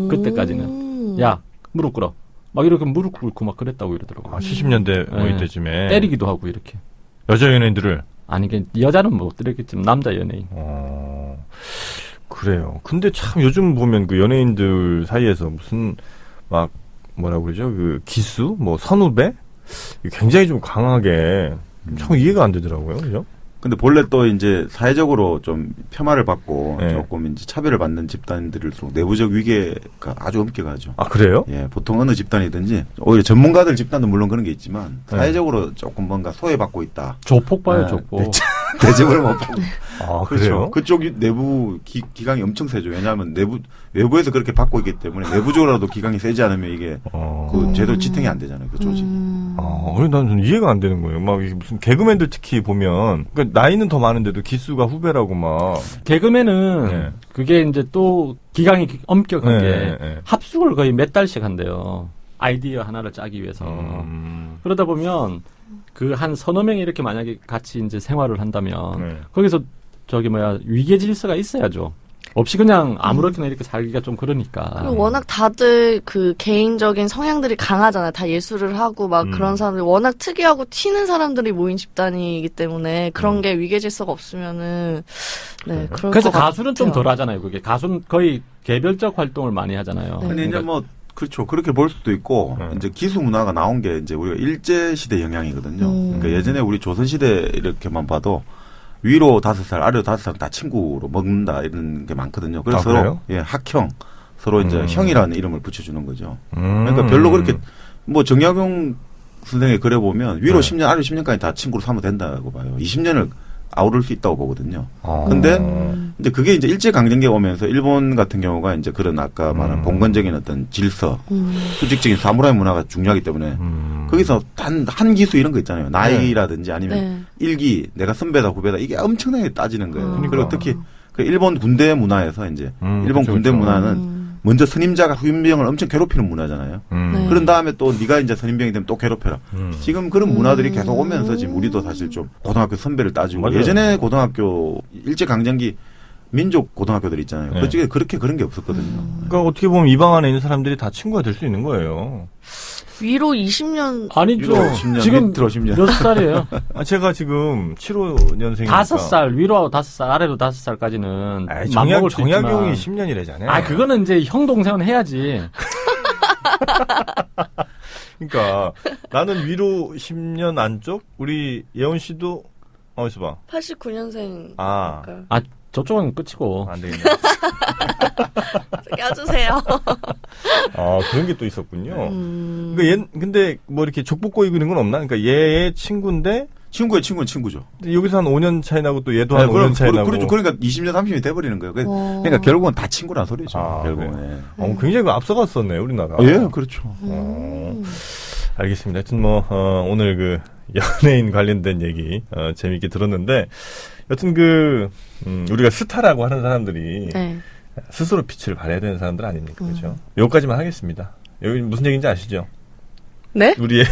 그때까지는. 야, 무릎 꿇어. 막 이렇게 무릎 꿇고 막 그랬다고 이러더라고요. 70년대 뭐 이때쯤에. 때리기도 하고 이렇게. 여자 연예인들을? 아니, 여자는 못 때렸겠지만 남자 연예인. 그래요. 근데 참 요즘 보면 그 연예인들 사이에서 무슨 막 뭐라고 그러죠? 그 기수? 뭐 선후배? 굉장히 좀 강하게 참 이해가 안 되더라고요. 그죠? 근데 본래 또 이제 사회적으로 좀 폄하를 받고 조금 이제 차별을 받는 집단들일수록 내부적 위계가 아주 엄격하죠. 아, 그래요? 예, 보통 어느 집단이든지 오히려 전문가들 집단도 물론 그런 게 있지만 사회적으로 조금 뭔가 소외받고 있다. 조폭 봐요, 조폭. 대접을 못 받고. 아, 그렇죠. 그래요? 그쪽 내부 기강이 엄청 세죠. 왜냐하면 외부에서 그렇게 받고 있기 때문에 내부적으로라도 기강이 세지 않으면 이게 그 제대로 지탱이 안 되잖아요. 그 조직이. 난 좀 이해가 안 되는 거예요. 막 무슨 개그맨들 특히 보면 그러니까 나이는 더 많은데도 기수가 후배라고 막. 개그맨은 그게 이제 또 기강이 엄격한 게 합숙을 거의 몇 달씩 한대요. 아이디어 하나를 짜기 위해서. 그러다 보면 그 한 서너 명이 이렇게 만약에 같이 이제 생활을 한다면 거기서 위계 질서가 있어야죠. 없이 그냥 아무렇게나 이렇게 살기가 좀 그러니까. 그리고 워낙 다들 그 개인적인 성향들이 강하잖아요. 다 예술을 하고 막 그런 사람들이 워낙 특이하고 튀는 사람들이 모인 집단이기 때문에 그런 게 위계 질서가 없으면은 네, 그럴 그래서 것 가수는 같아요. 좀 덜 하잖아요. 그게 가수는 거의 개별적 활동을 많이 하잖아요. 근데 이제 뭐 그렇죠. 그렇게 볼 수도 있고 이제 기수 문화가 나온 게 이제 우리가 일제 시대 영향이거든요. 그러니까 예전에 우리 조선 시대 이렇게만 봐도 위로 5살, 아래로 5살 다 친구로 먹는다 이런 게 많거든요. 그래서 서로 학형 서로 이제 형이라는 이름을 붙여주는 거죠. 그러니까 별로 그렇게 뭐 정약용 선생의 글에 보면 위로 10년, 아래로 10년까지 다 친구로 삼으면 된다고 봐요. 20년을 아우를 수 있다고 보거든요. 근데 이제 그게 이제 일제강점기가 오면서 일본 같은 경우가 이제 그런 아까 말한 봉건적인 어떤 질서, 수직적인 사무라이 문화가 중요하기 때문에 거기서 단 한 기수 이런 거 있잖아요. 나이라든지 아니면 일기, 내가 선배다 후배다 이게 엄청나게 따지는 거예요. 그리고 특히 그 일본 군대 문화에서 이제 일본 군대 문화는 먼저 선임자가 후임병을 엄청 괴롭히는 문화잖아요. 그런 다음에 또 네가 이제 선임병이 되면 또 괴롭혀라. 지금 그런 문화들이 계속 오면서 지금 우리도 사실 좀 고등학교 선배를 따지고 맞아요. 예전에 고등학교 일제강점기 민족 고등학교들 있잖아요. 그쪽에 그렇게 그런 게 없었거든요. 그러니까 어떻게 보면 이 방 안에 있는 사람들이 다 친구가 될 수 있는 거예요. 위로 20년 아니죠. 10년, 지금 밑으로 10년. 몇 살이에요? 제가 지금 75년생이니까 5살 위로 5살 아래로 5살까지는 맞먹을 수 있지만 정약용이 10년이래잖아요. 아 그거는 이제 형 동생은 해야지. 그러니까 나는 위로 10년 안쪽 우리 예원 씨도 있어봐. 89년생. 아 저쪽은 끝이고. 안 되겠네. 껴주세요. 그런 게 또 있었군요. 그러니까 근데 뭐 이렇게 족보 꼬이고 이런 건 없나? 그러니까 얘의 친구인데 친구의 친구는 친구죠. 여기서 한 5년 차이 나고 또 얘도 한 5년 차이 나고. 그렇죠. 그러니까 20년, 30년이 돼버리는 거예요. 그러니까 결국은 다 친구란 소리죠. 결국은. 굉장히 앞서갔었네, 우리나라. 예, 그렇죠. 알겠습니다. 하여튼 오늘 그 연예인 관련된 얘기 재미있게 들었는데 여튼 우리가 스타라고 하는 사람들이 스스로 빛을 발해야 되는 사람들 아닙니까? 그렇죠? 여기까지만 하겠습니다. 여기 무슨 얘기인지 아시죠? 네? 우리의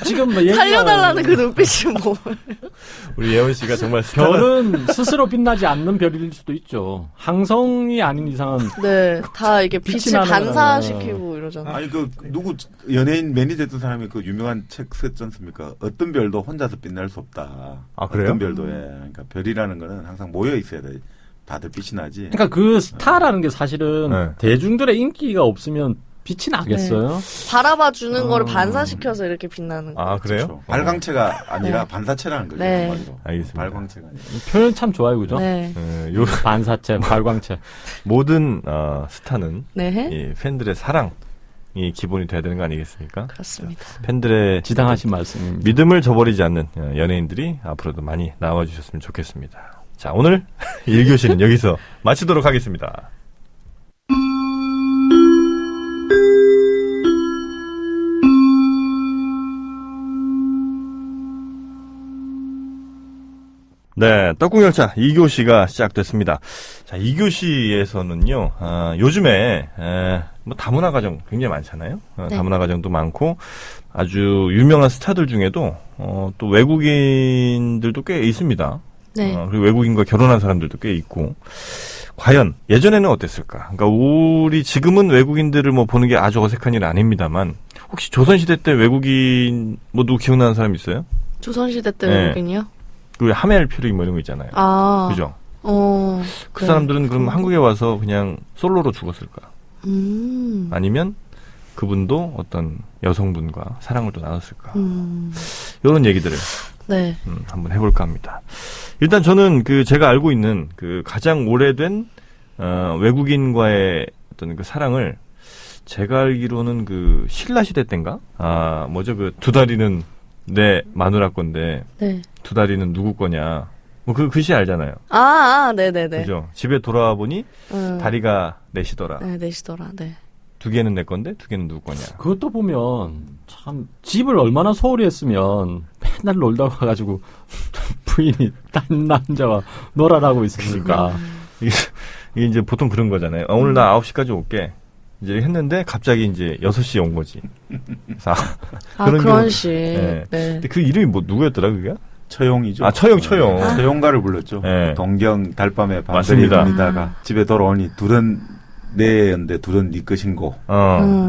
지금 살려달라는 그 눈빛이 뭐? 우리 예원 씨가 정말 별은 스스로 빛나지 않는 별일 수도 있죠. 항성이 아닌 이상은 다 이게 빛을 반사시키고 이러잖아요. 아니 누구 연예인 매니저 했던 사람이 그 유명한 책 썼지 않습니까? 어떤 별도 혼자서 빛날 수 없다. 그래요? 어떤 별도 그러니까 별이라는 거는 항상 모여 있어야 돼. 다들 빛이 나지. 그러니까 그 스타라는 게 사실은 대중들의 인기가 없으면 빛이 나겠어요? 바라봐 주는 거를 반사시켜서 이렇게 빛나는 거. 그래요? 그렇죠. 발광체가 아니라 반사체라는 거죠. 알겠습니다. 발광체가 아니라. 표현 참 좋아요, 그죠? 반사체, 발광체. 모든 스타는 이 팬들의 사랑 이 기본이 돼야 되는 거 아니겠습니까? 그렇습니다. 팬들의 지당하신 말씀입니다. 믿음을 저버리지 않는 연예인들이 앞으로도 많이 나와주셨으면 좋겠습니다. 자, 오늘 1교시는 여기서 마치도록 하겠습니다. 네, 떡국열차 2교시가 시작됐습니다. 자, 2교시에서는요, 요즘에, 뭐 다문화 가정 굉장히 많잖아요. 네. 다문화 가정도 많고, 아주 유명한 스타들 중에도, 또 외국인들도 꽤 있습니다. 네. 그리고 외국인과 결혼한 사람들도 꽤 있고, 과연 예전에는 어땠을까? 그러니까 우리 지금은 외국인들을 뭐 보는 게 아주 어색한 일은 아닙니다만, 혹시 조선시대 때 외국인, 뭐 누구 기억나는 사람 있어요? 조선시대 때 네. 외국인이요? 그 하멜퓨리 뭐 이런 거 있잖아요. 그죠? 그 사람들은 그럼 한국에 와서 그냥 솔로로 죽었을까? 아니면 그분도 어떤 여성분과 사랑을 또 나눴을까? 이런 얘기들을 네. 한번 해볼까 합니다. 일단 저는 그 제가 알고 있는 그 가장 오래된 외국인과의 어떤 그 사랑을 제가 알기로는 그 신라 시대 때인가? 뭐죠? 그 두 다리는 내 마누라 건데 네. 두 다리는 누구 거냐? 뭐 그 글씨 알잖아요. 네네네. 그죠? 집에 돌아와 보니 다리가 넷이더라. 네, 넷이더라. 네. 두 개는 내 건데 두 개는 누구 거냐? 그것도 보면 참 집을 얼마나 소홀히 했으면 맨날 놀다 와가지고 부인이 딴 남자와 놀아라고 있으니까 이게 이제 보통 그런 거잖아요. 오늘 나 9시까지 올게. 이제 했는데 갑자기 이제 6시에 온 거지. 그런 식. 네. 네. 근데 그 이름이 뭐 누구였더라 그게? 처용이죠. 처용. 처용가를 불렀죠. 네. 동경 달밤에 밤들이 다니다가 집에 돌아오니 둘은 내였는데 둘은 네 것인고.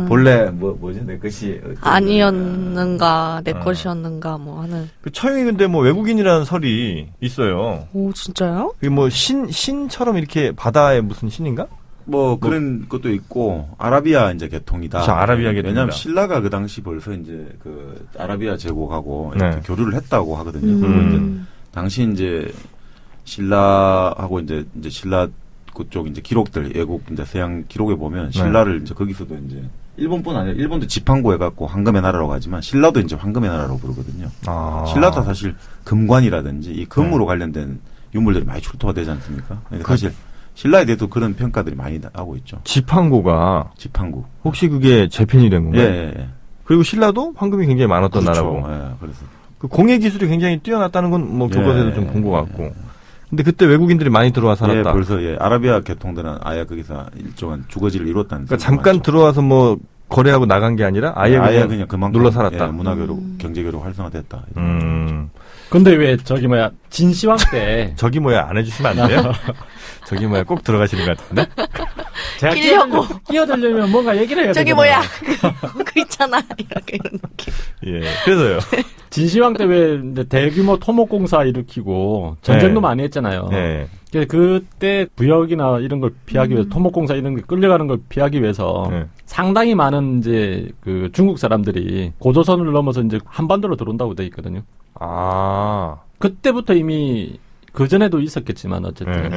본래 뭐지 내 것이 아니었는가 내 것이었는가 뭐 하는. 그 처용이 근데 뭐 외국인이라는 설이 있어요. 오 진짜요? 그게 뭐 신처럼 이렇게 바다의 무슨 신인가? 뭐 그런 것도 있고 아라비아 이제 계통이다. 그렇죠, 아라비아 계통이다. 왜냐하면 신라가 그 당시 벌써 이제 그 아라비아 제국하고 이렇게 교류를 했다고 하거든요. 그리고 이제 당시 이제 신라하고 이제 신라 그쪽 이제 기록들 애국 이제 서양 기록에 보면 신라를 이제 거기서도 이제 일본뿐 아니라 일본도 지판고 해갖고 황금의 나라라고 하지만 신라도 이제 황금의 나라라고 부르거든요. 신라도 사실 금관이라든지 이 금으로 관련된 유물들이 많이 출토가 되지 않습니까? 그러니까 사실 신라에 대해서 그런 평가들이 많이 하고 있죠. 지판고. 혹시 그게 재편이 된 건가요? 예. 그리고 신라도 황금이 굉장히 많았던 그렇죠. 나라고. 예, 그래서 그 공예 기술이 굉장히 뛰어났다는 건 뭐 교과서에도 좀 본 것 같고. 근데 그때 외국인들이 많이 들어와 살았다. 벌써 아라비아 계통들은 아예 거기서 일정한 주거지를 이뤘다는. 그러니까 잠깐 많죠. 들어와서 뭐 거래하고 나간 게 아니라 아예 그냥 그만큼 눌러 살았다. 문화교류, 경제교류 활성화됐다. 근데 왜 진시황 때 저기 뭐야 안 해주시면 안 돼요? 저기 뭐야 꼭 들어가시는 것 같은데? 제가 끼어들려면 뭔가 얘기를 해야 저기 되잖아요. 뭐야 그 있잖아 이렇게 이런 느낌. 예, 그래서요. 진시황 때 왜 대규모 토목공사 일으키고 전쟁도 많이 했잖아요. 네. 그때 부역이나 이런 걸 피하기 위해서 토목공사 이런 게 끌려가는 걸 피하기 위해서 상당히 많은 이제 그 중국 사람들이 고조선을 넘어서 이제 한반도로 들어온다고 돼 있거든요. 그때부터 이미 그 전에도 있었겠지만 어쨌든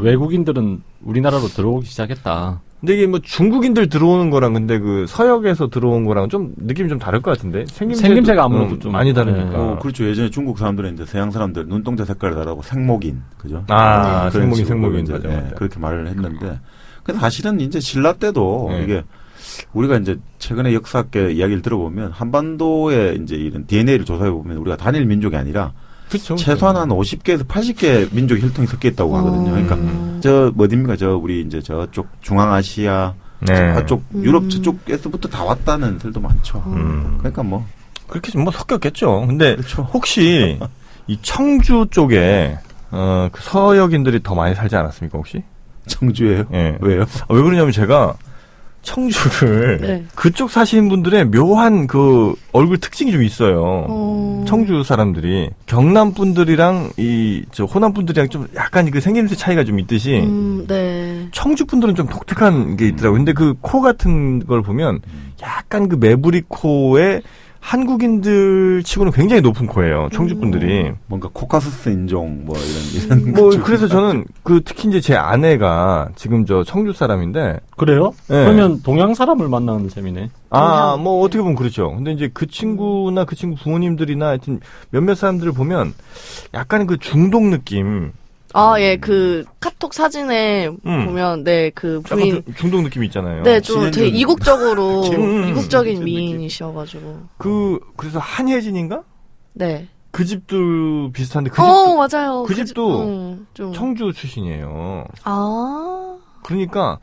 외국인들은 우리나라로 들어오기 시작했다. 근데 이게 뭐 중국인들 들어오는 거랑 근데 그 서역에서 들어온 거랑 좀 느낌이 좀 다를 것 같은데 생김새가 아무래도 좀 많이 다르니까. 그렇죠. 예전에 중국 사람들은 이제 서양 사람들 눈동자 색깔을 다르고 생목인, 그죠? 생목인 맞아. 그렇게 말을 했는데, 근데 사실은 이제 신라 때도 이게 우리가 이제 최근에 역사학계 이야기를 들어보면 한반도에 이제 이런 DNA를 조사해 보면 우리가 단일 민족이 아니라. 그렇죠. 최소한 한 50개에서 80개 민족 혈통이 섞여 있다고 하거든요. 그러니까 어딥니까? 우리 이제 저쪽 중앙아시아, 저쪽 유럽 저쪽에서부터 다 왔다는 설도 많죠. 그러니까 뭐 그렇게 좀 뭐 섞였겠죠. 근데 그렇죠. 혹시 이 청주 쪽에 그 서역인들이 더 많이 살지 않았습니까 혹시? 청주예요? 네. 왜요? 왜 그러냐면 제가 청주를 그쪽 사시는 분들의 묘한 그 얼굴 특징이 좀 있어요. 청주 사람들이 경남 분들이랑 저 호남 분들이랑 좀 약간 그 생김새 차이가 좀 있듯이 청주 분들은 좀 독특한 게 있더라고요. 근데 그 코 같은 걸 보면 약간 그 매부리 코에 한국인들 치고는 굉장히 높은 코예요. 청주분들이. 뭔가 코카수스 인종 뭐 이런 뭐 그래서 저는 특히 이제 제 아내가 지금 저 청주 사람인데. 그래요? 네. 그러면 동양 사람을 만나는 셈이네. 뭐 어떻게 보면 그렇죠. 근데 이제 그 친구나 그 친구 부모님들이나 하여튼 몇몇 사람들을 보면 약간 그 중동 느낌. 예, 그 카톡 사진에 보면 그 부인 중동 느낌이 있잖아요. 네, 좀 되게 이국적인 미인이셔가지고. 그래서 한예진인가? 네. 그 집도 비슷한데 그 집도 맞아요. 그 집도 좀 청주 출신이에요. 그러니까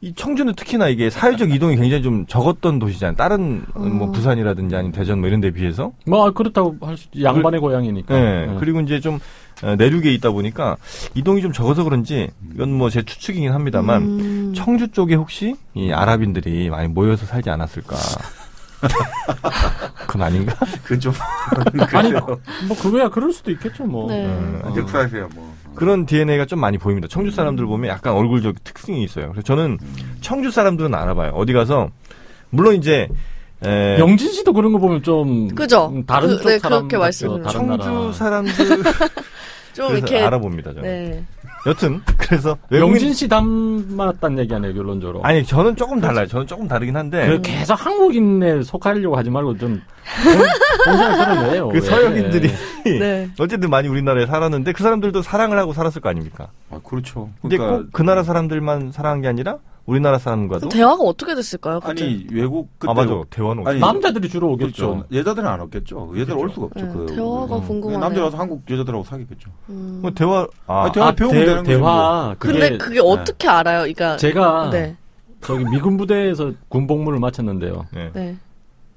이 청주는 특히나 이게 사회적 이동이 굉장히 좀 적었던 도시잖아요. 다른 뭐 부산이라든지 아니면 대전 뭐 이런 데 비해서. 뭐 그렇다고 할 수 있지. 양반의 고향이니까. 네. 그리고 이제 좀 내륙에 있다 보니까 이동이 좀 적어서 그런지 이건 뭐 제 추측이긴 합니다만 청주 쪽에 혹시 이 아랍인들이 많이 모여서 살지 않았을까. 그건 아닌가? 그건 좀 아니 뭐 그거야 그럴 수도 있겠죠 뭐. 네. 역사에서야 뭐 그런 DNA가 좀 많이 보입니다. 청주 사람들 보면 약간 얼굴적 특징이 있어요. 그래서 저는 청주 사람들은 알아봐요. 어디 가서 물론 이제 영진 씨도 그런 거 보면 좀 그죠? 다른 쪽 사람 그렇게 말씀을 청주 사람들 좀 이렇게 알아봅니다. 저는. 네. 여튼 그래서 영진 씨 닮았다는 얘기 아니에요, 결론적으로. 아니 저는 조금 달라요. 저는 조금 다르긴 한데 계속 한국인에 속하려고 하지 말고 좀 본성을 드러내요. 그 서역인들이 네. 어쨌든 많이 우리나라에 살았는데 그 사람들도 사랑을 하고 살았을 거 아닙니까? 그렇죠. 근데 꼭 그 나라 사람들만 사랑한 게 아니라 우리나라 사람과도 대화가 어떻게 됐을까요? 그때? 아니 외국 그때 맞아 대화는 아니, 남자들이 주로 오겠죠. 그렇죠. 여자들은 안 오겠죠. 여자들 올 수가 없죠. 네, 대화가 궁금하네요. 남자 와서 한국 여자들하고 사귀겠죠. 뭐 대화 대화 배우면 되는 거죠. 대화. 근데 그게 어떻게 알아요? 그러니까 제가 저기 미군 부대에서 군 복무를 마쳤는데요. 네.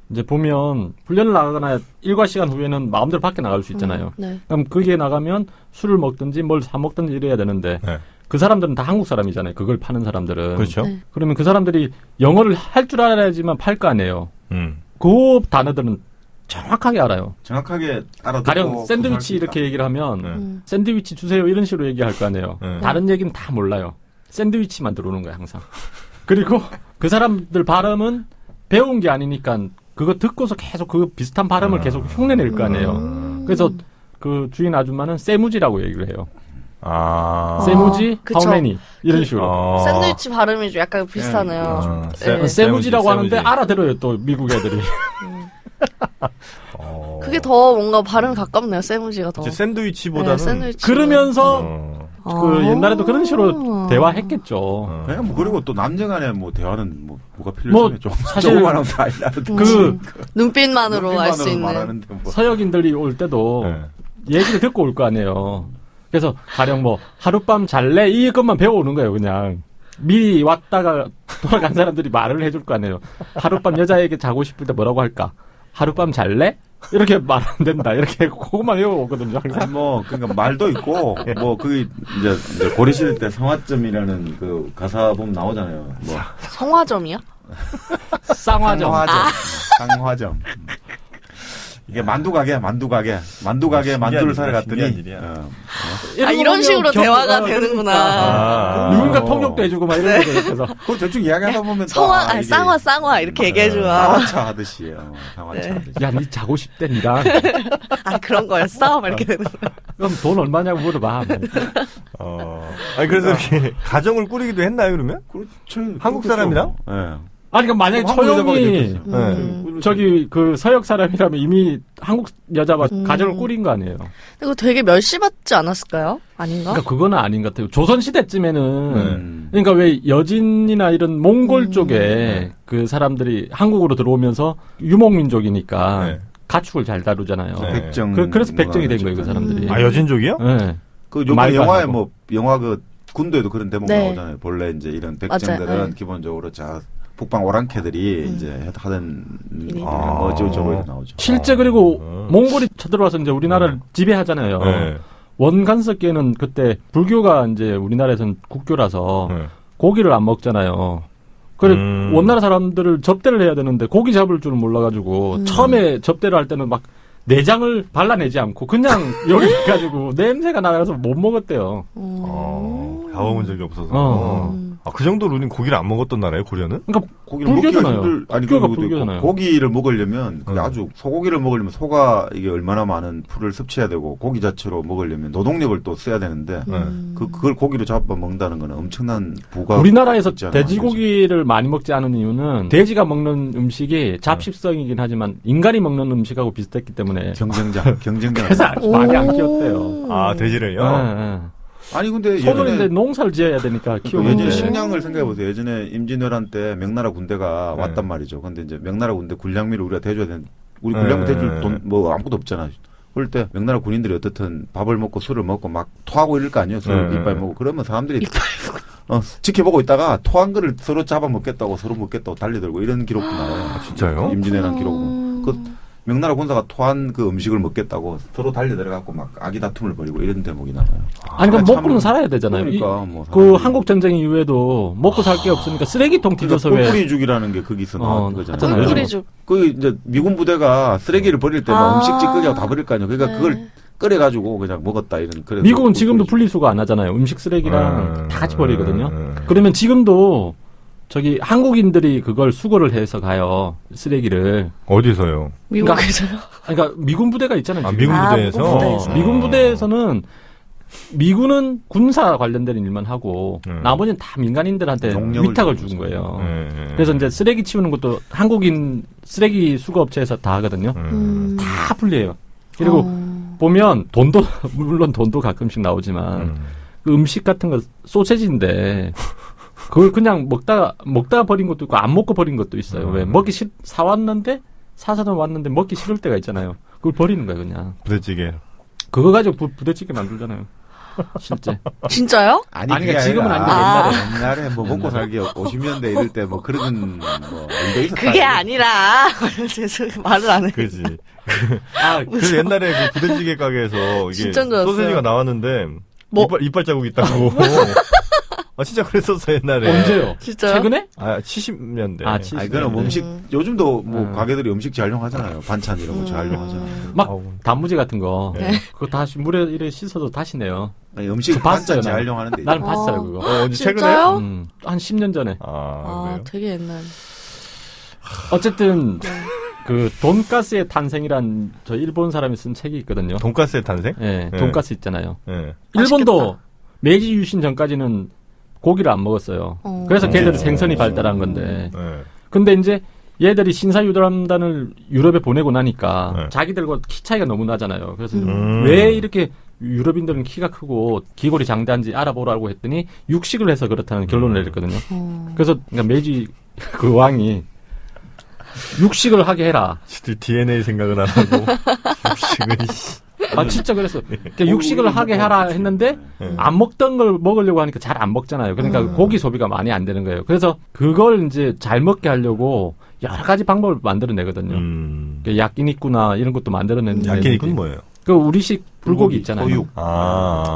이제 보면 훈련을 나가거나 일과 시간 후에는 마음대로 밖에 나갈 수 있잖아요. 그럼 거기에 나가면 술을 먹든지 뭘 사 먹든지 이래야 되는데. 그 사람들은 다 한국 사람이잖아요. 그걸 파는 사람들은. 그렇죠. 그러면 그 사람들이 영어를 할 줄 알아야지만 팔 거 아니에요. 그 단어들은 정확하게 알아요. 정확하게 알아듣고. 가령 샌드위치 이렇게 얘기를 하면 샌드위치 주세요 이런 식으로 얘기할 거 아니에요. 다른 얘기는 다 몰라요. 샌드위치만 들어오는 거야 항상. 그리고 그 사람들 발음은 배운 게 아니니까 그거 듣고서 계속 그 비슷한 발음을 계속 흉내낼 거 아니에요. 그래서 그 주인 아줌마는 세무지라고 얘기를 해요. 세무지, how many 이런 식으로. 샌드위치 발음이 좀 약간 비슷하네요. 세무지라고 하는데 알아들어요 또 미국 애들이. 그게 더 뭔가 발음 가깝네요. 세무지가 더. 샌드위치보다는. 샌드위치. 그러면서 그 옛날에도 그런 식으로 대화했겠죠. 그냥 뭐 그리고 또 남녀간에 뭐 대화는 뭐가 필요하죠. 사실 조그만한 다 그 눈빛만으로 알 수 있는. 서역인들이 올 때도 얘기를 듣고 올 거 아니에요. 그래서 가령 뭐 하룻밤 잘래 이것만 배워오는 거예요. 그냥 미리 왔다가 돌아간 사람들이 말을 해줄 거 아니에요. 하룻밤 여자에게 자고 싶을 때 뭐라고 할까? 하룻밤 잘래? 이렇게 말 안 된다. 이렇게 그것만 외워오거든요. 항상. 아니 뭐 그러니까 말도 있고 뭐 그게 이제 고려시대 때 성화점이라는 그 가사 보면 나오잖아요. 뭐 성화점이요? 쌍화점. 상화점. 이게 만두가게 만두를 사러 갔더니 이런 식으로 대화가 되는구나. 누군가 통역도 해주고 막 이런 거 있어서 그걸 대충 이야기하다 보면 쌍화 이렇게 얘기해주면 쌍화차 하듯이 하듯이. 야, 니 자고 싶대 니랑. 그런 거였어? 막 이렇게 되는 거야. 그럼 돈 얼마냐고 물어봐. 아니 그래서 이렇게 가정을 꾸리기도 했나요 그러면? 그렇죠. 한국 사람이랑? 네. 아니, 그럼 만약에 처형이, 저기, 그, 서역 사람이라면 이미 한국 여자가 가정을 꾸린 거 아니에요? 이거 되게 멸시받지 않았을까요? 아닌가? 그러니까 그거는 아닌 것 같아요. 조선시대쯤에는, 그러니까 왜 여진이나 이런 몽골 쪽에 그 사람들이 한국으로 들어오면서 유목민족이니까 가축을 잘 다루잖아요. 백정. 그래서 백정이 된 거예요, 그 사람들이. 여진족이요? 네. 그 영화에 영화 그 군도에도 그런 대목 나오잖아요. 본래 이제 이런 백정들은 기본적으로 북방 오랑캐들이 이제 하던 저거 나오죠. 실제 그리고 몽골이 쳐들어와서 이제 우리나라를 지배하잖아요. 원간석계는 그때 불교가 이제 우리나라에서는 국교라서 고기를 안 먹잖아요. 그래 원나라 사람들을 접대를 해야 되는데 고기 잡을 줄 몰라가지고 처음에 접대를 할 때는 막 내장을 발라내지 않고 그냥 요리해가지고 냄새가 나서 못 먹었대요. 가봐본 적이 없어서. 그 정도로 우린 고기를 안 먹었던 나라예요, 고려는? 그러니까 고기를 불교잖아요. 아니 고기를 먹으려면 아주 소고기를 먹으려면 소가 이게 얼마나 많은 풀을 섭취해야 되고 고기 자체로 먹으려면 노동력을 또 써야 되는데 그걸 고기로 잡아 먹는다는 거는 엄청난 부가. 우리나라에서 돼지고기를 많이 먹지 않은 이유는 돼지가 먹는 음식이 잡식성이긴 하지만 인간이 먹는 음식하고 비슷했기 때문에 경쟁자. 그래서 많이 안 키웠대요. 돼지를요? 네. 아니 근데 소는 이제 농사를 지어야 되니까 키우는데. 예전에 식량을 생각해 보세요. 예전에 임진왜란 때 명나라 군대가 왔단 말이죠. 근데 이제 명나라 군대 군량미를 우리가 대줘야 되는 우리 군량미 대줄 돈 뭐 아무것도 없잖아. 그럴 때 명나라 군인들이 어떻든 밥을 먹고 술을 먹고 막 토하고 이럴 거 아니에요. 술 이빨 먹고 그러면 사람들이 지켜보고 있다가 토한 거를 서로 잡아 먹겠다고 서로 먹겠다고 달려들고 이런 기록도 나와요. 진짜요? 임진왜란 기록으로. 그 명나라 군사가 토한 그 음식을 먹겠다고 서로 달려들어갖고 막 아기 다툼을 벌이고 이런 대목이 나와요. 아니, 그러니까 먹고는 살아야 되잖아요. 그러니까 그 한국 전쟁 이후에도 먹고 살 게 없으니까 쓰레기통 뒤져서 왜. 꿀뿌리죽이라는 게 거기서 나온 거잖아요. 꿀뿌리죽. 그 이제 미군 부대가 쓰레기를 버릴 때 막 음식 찌꺼기하고 다 버릴 거 아니에요. 그러니까 그걸 끓여가지고 그냥 먹었다 이런. 미국은 지금도 분리수거 안 하잖아요. 음식 쓰레기랑 다 같이 버리거든요. 그러면 지금도 저기 한국인들이 그걸 수거를 해서 가요. 쓰레기를. 어디서요? 미국에서요? 그러니까 미군 부대가 있잖아요. 미군 부대에서. 미군 부대에서는 미군은 군사 관련된 일만 하고 나머지는 다 민간인들한테 위탁을 준 거예요. 그래서 이제 쓰레기 치우는 것도 한국인 쓰레기 수거업체에서 다 하거든요. 다 분리해요. 그리고 보면 돈도 물론 돈도 가끔씩 나오지만 그 음식 같은 거 소세지인데 그걸 그냥 먹다가 버린 것도 있고 안 먹고 버린 것도 있어요. 왜 사왔는데 사서는 왔는데 먹기 싫을 때가 있잖아요. 그걸 버리는 거예요, 그냥. 부대찌개. 그거 가지고 부대찌개 만들잖아요. 실제. 진짜요? 아니 그러니까 지금은 아닌데 옛날에 뭐 먹고 살기 50년대 이럴 때 뭐 그런 뭐 일도 있었다. 그게 아니라 말을 안 해. 그지. 그래서 옛날에 그 부대찌개 가게에서 이게 소세지가 나왔는데 이빨 자국 있다고. 진짜 그랬었어 옛날에. 언제요? 진짜요? 최근에? 70년대. 70년대. 그거는 음식 요즘도 뭐 가게들이 음식 재활용하잖아요. 반찬 이런 거 재활용하잖아요. 막 단무지 같은 거. 그거 다시 물에 이렇게 씻어도 다시 내요. 아니, 음식 반찬 재활용하는데. 나는 봤어요 그거. 언제 최근에? 한 10년 전에. 되게 옛날. 어쨌든 그 돈가스의 탄생이란 저 일본 사람이 쓴 책이 있거든요. 돈가스의 탄생? 네, 돈가스 있잖아요. 네. 일본도 맛있겠다. 메이지 유신 전까지는 고기를 안 먹었어요. 그래서 걔들이 생선이 발달한 건데. 근데 이제 얘들이 신사유람단을 유럽에 보내고 나니까 자기들과 키 차이가 너무 나잖아요. 그래서 왜 이렇게 유럽인들은 키가 크고 기골이 장대한지 알아보라고 했더니 육식을 해서 그렇다는 결론을 내렸거든요. 그래서 그러니까 메이지 그 왕이 육식을 하게 해라. 지들 DNA 생각은 안 하고 육식을. 진짜 그랬어. 그러니까 육식을 하게 하라 했는데 안 먹던 걸 먹으려고 하니까 잘 안 먹잖아요. 그러니까 고기 소비가 많이 안 되는 거예요. 그래서 그걸 이제 잘 먹게 하려고 여러 가지 방법을 만들어내거든요. 그러니까 야끼니쿠나 이런 것도 만들어내는데. 야끼니쿠는 뭐예요? 그 우리식 불고기 있잖아요. 소육.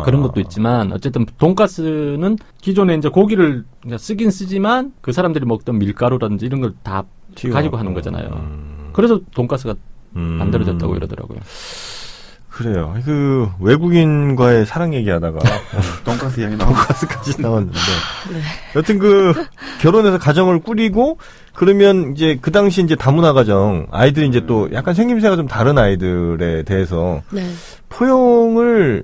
그런 것도 있지만 어쨌든 돈가스는 기존에 이제 고기를 쓰긴 쓰지만 그 사람들이 먹던 밀가루라든지 이런 걸 다 가지고 하는 거잖아요. 그래서 돈가스가 만들어졌다고 이러더라고요. 그래요. 그 외국인과의 사랑 얘기하다가 돈가스 향이 돈가스까지 나왔는데 여튼 그 결혼해서 가정을 꾸리고 그러면 이제 그 당시 이제 다문화 가정 아이들이 이제 또 약간 생김새가 좀 다른 아이들에 대해서 포용을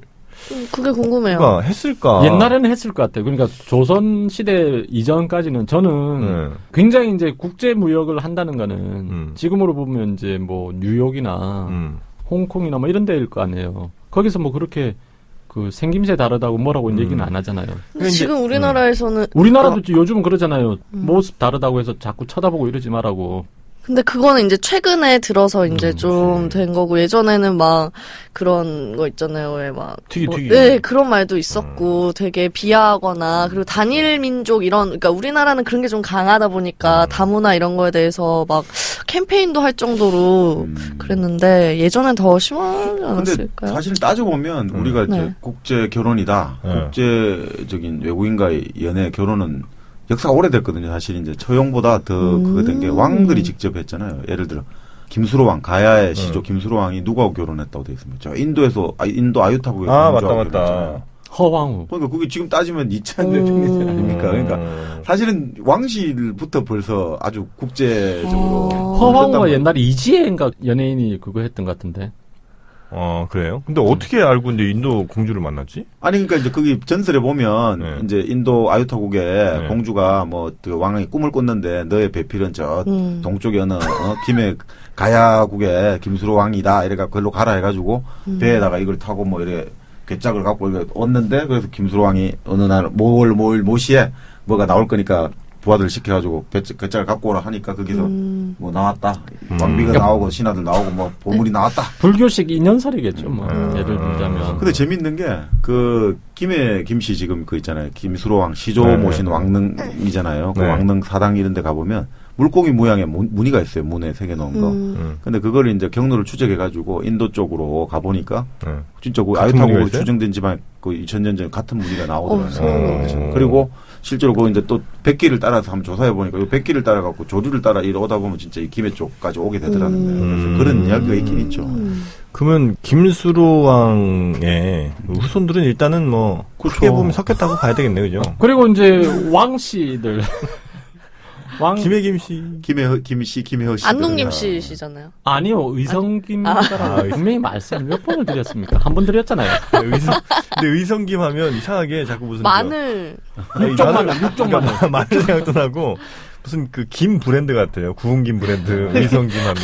그게 궁금해요. 그러니까 했을까? 옛날에는 했을 것 같아요. 그러니까 조선 시대 이전까지는 저는 굉장히 이제 국제 무역을 한다는 거는 지금으로 보면 이제 뭐 뉴욕이나 홍콩이나 뭐 이런 데일 거 아니에요. 거기서 뭐 그렇게 그 생김새 다르다고 뭐라고 얘기는 안 하잖아요. 근데 지금 우리나라에서는 우리나라도 요즘은 그러잖아요. 모습 다르다고 해서 자꾸 쳐다보고 이러지 말라고. 근데 그거는 이제 최근에 들어서 이제 좀 된 거고 예전에는 막 그런 거 있잖아요. 왜 막 네, 그런 말도 있었고 되게 비하하거나 그리고 단일 민족 이런 그러니까 우리나라는 그런 게 좀 강하다 보니까 다문화 이런 거에 대해서 막 캠페인도 할 정도로 그랬는데 예전엔 더 심하지 않았을까요? 근데 사실 따져보면 우리가 이제 국제 결혼이다. 국제적인 외국인과의 연애 결혼은 역사가 오래됐거든요. 사실 이제 처용보다 더 그거 된 게 왕들이 직접 했잖아요. 예를 들어 김수로 왕 가야의 시조 김수로 왕이 누구하고 결혼했다고 돼 있습니다. 저 인도에서 인도 아유타국에서 맞다. 허황후. 그러니까 그게 지금 따지면 이찬 대통령 아닙니까? 그러니까 사실은 왕실부터 벌써 아주 국제적으로 허황후가 옛날에 이지혜인가 연예인이 그거 했던 것 같은데. 그래요? 근데 어떻게 알고 이제 인도 공주를 만났지? 아니, 그러니까 이제 거기 전설에 보면 이제 인도 아유타국의 공주가 뭐 그 왕이 꿈을 꿨는데 너의 배필은 저 동쪽에 어느 김해 가야국의 김수로 왕이다. 이래가 그걸로 가라 해가지고 배에다가 이걸 타고 뭐 이래 괴짝을 갖고 이렇게 왔는데 그래서 김수로 왕이 어느 날 모시에 뭐가 나올 거니까 부하들 시켜가지고 괴짝을 갖고 오라 하니까 거기서 뭐 나왔다. 왕비가 나오고 신하들 나오고 뭐 보물이 나왔다. 불교식 인연설이겠죠. 뭐 예를 들자면. 근데 재밌는 게 그 김해 김씨 지금 그 있잖아요. 김수로 왕 시조 모신 왕릉이잖아요. 그 왕릉 사당 이런 데 가보면 물고기 모양의 무늬가 있어요. 문에 새겨놓은 거. 근데 그걸 이제 경로를 추적해가지고 인도 쪽으로 가보니까 진짜 그 아유타국으로 추정된 지만 그 2000년 전 같은 무늬가 나오더라고요. 그리고 실제로 그 이제 또 백기를 따라서 한번 조사해 보니까 이 백기를 따라갖고 조류를 따라 이러다 보면 진짜 이 김해 쪽까지 오게 되더라는데 그래서 그런 이야기가 있긴 있죠. 그러면 김수로 왕의 후손들은 일단은 뭐 크게 보면 섞였다고 봐야 되겠네요, 그죠? 그리고 이제 왕씨들. 김해 김씨, 김혜허 씨, 안농김 씨시잖아요. 아니요, 의성김 따라 분명히 말씀 몇 번을 드렸습니까? 한 번 드렸잖아요. 근데 의성김 하면 이상하게 자꾸 무슨 마늘, 육종 마늘, 마늘 생각도 나고 무슨 그 김 브랜드 같아요. 구운 김 브랜드 의성김 하면.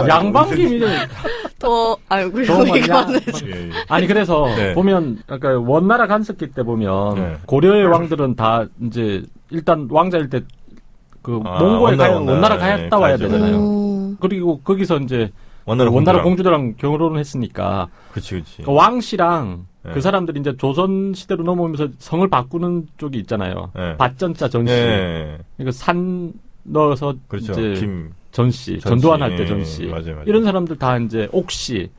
양반김이 아이고 이거는 아니 그래서 보면 아까 원나라 간섭기 때 보면 고려의 왕들은 다 이제 일단 왕자일 때 그 몽고에 원나라 가였다 와야 되잖아요. 그리고 거기서 이제 원나라 공주들랑 결혼을 했으니까 그치. 그 왕씨랑 그 사람들이 이제 조선 시대로 넘어오면서 성을 바꾸는 쪽이 있잖아요. 밭전자 전씨. 그러니까 산 넣어서 그렇죠. 이제 전씨, 전두환 할 때 전씨. 맞아요. 이런 사람들 다 이제 옥씨.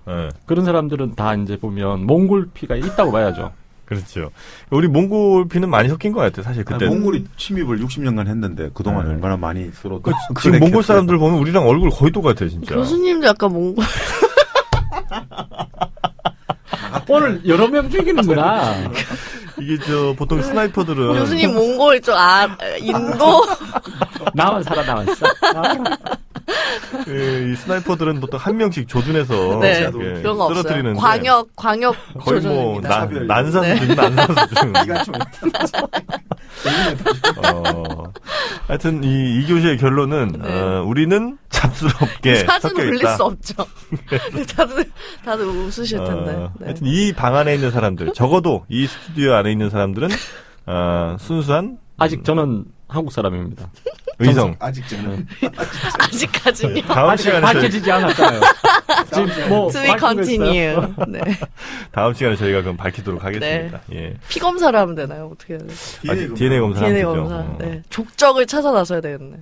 그런 사람들은 다 이제 보면 몽골 피가 있다고 봐야죠. 그렇죠. 우리 몽골 피는 많이 섞인 것 같아요. 사실 그때. 몽골이 침입을 60년간 했는데 그동안 얼마나 많이 서로. 지금 몽골 사람들 보면 우리랑 얼굴 거의 똑같아요, 진짜. 교수님도 약간 몽골. 오늘 여러 명 죽이는구나. 이게 보통 스나이퍼들은. 교수님 몽골 쪽, 인도? 나만 살아남았어. 이 스나이퍼들은 보통 한 명씩 조준해서. 네, 그런 거 없어요. 광역 거의 조준입니다. 뭐, 난사수준, 난사수준. 하여튼, 이 교시의 결론은, 우리는 잡스럽게 사진 섞여 올릴 있다. 수 없죠. 다들 웃으실 텐데. 하여튼 이 방 안에 있는 사람들, 적어도 이 스튜디오 안에 있는 사람들은, 순수한. 아직 저는 한국 사람입니다. 의성. 아직 저는. 아직까지요. 다음 시간에. 밝혀지지 않았잖아요. 지금 뭐. To be continue. 네. 다음 시간에 저희가 그럼 밝히도록 하겠습니다. 네. 예. 피 검사를 하면 되나요? 어떻게 해야 돼요? DNA 검사. DNA 검사. 네. 족적을 찾아 나서야 되겠네.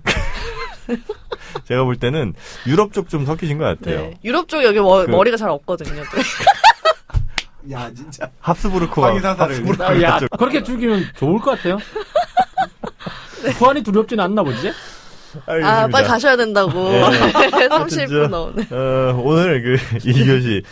제가 볼 때는 유럽 쪽 좀 섞이신 것 같아요. 네. 유럽 쪽 여기 머리가 잘 없거든요. 야, 진짜. 합스부르크와. 야, 그렇게 죽이면 좋을 것 같아요. 후환이 두렵진 않나 보지? 알겠습니다. 빨리 가셔야 된다고. 네. 30분 넘네. 오늘 이 교시,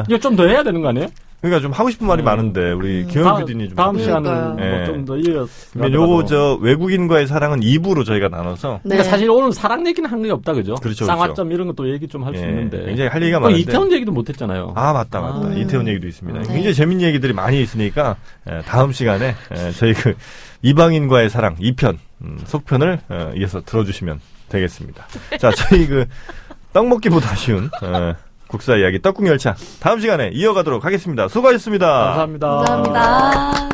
이거 좀 더 해야 되는 거 아니에요? 그러니까 좀 하고 싶은 말이 많은데, 우리 김영 PD님 좀. 다음 시간은 좀 더 이어서. 요거 외국인과의 사랑은 2부로 저희가 나눠서. 그러니까 사실 오늘 사랑 얘기는 한 게 없다, 그죠? 그렇죠. 쌍화점 이런 것도 얘기 좀 할 수 있는데. 굉장히 할 얘기가 많은데. 이태원 얘기도 못 했잖아요. 맞다. 이태원 얘기도 있습니다. 굉장히 재밌는 얘기들이 많이 있으니까, 다음 시간에, 저희 이방인과의 사랑 2편, 속편을, 이어서 들어주시면 되겠습니다. 자, 저희 떡 먹기보다 쉬운, 국사 이야기 떡국열차 다음 시간에 이어가도록 하겠습니다. 수고하셨습니다. 감사합니다. 감사합니다.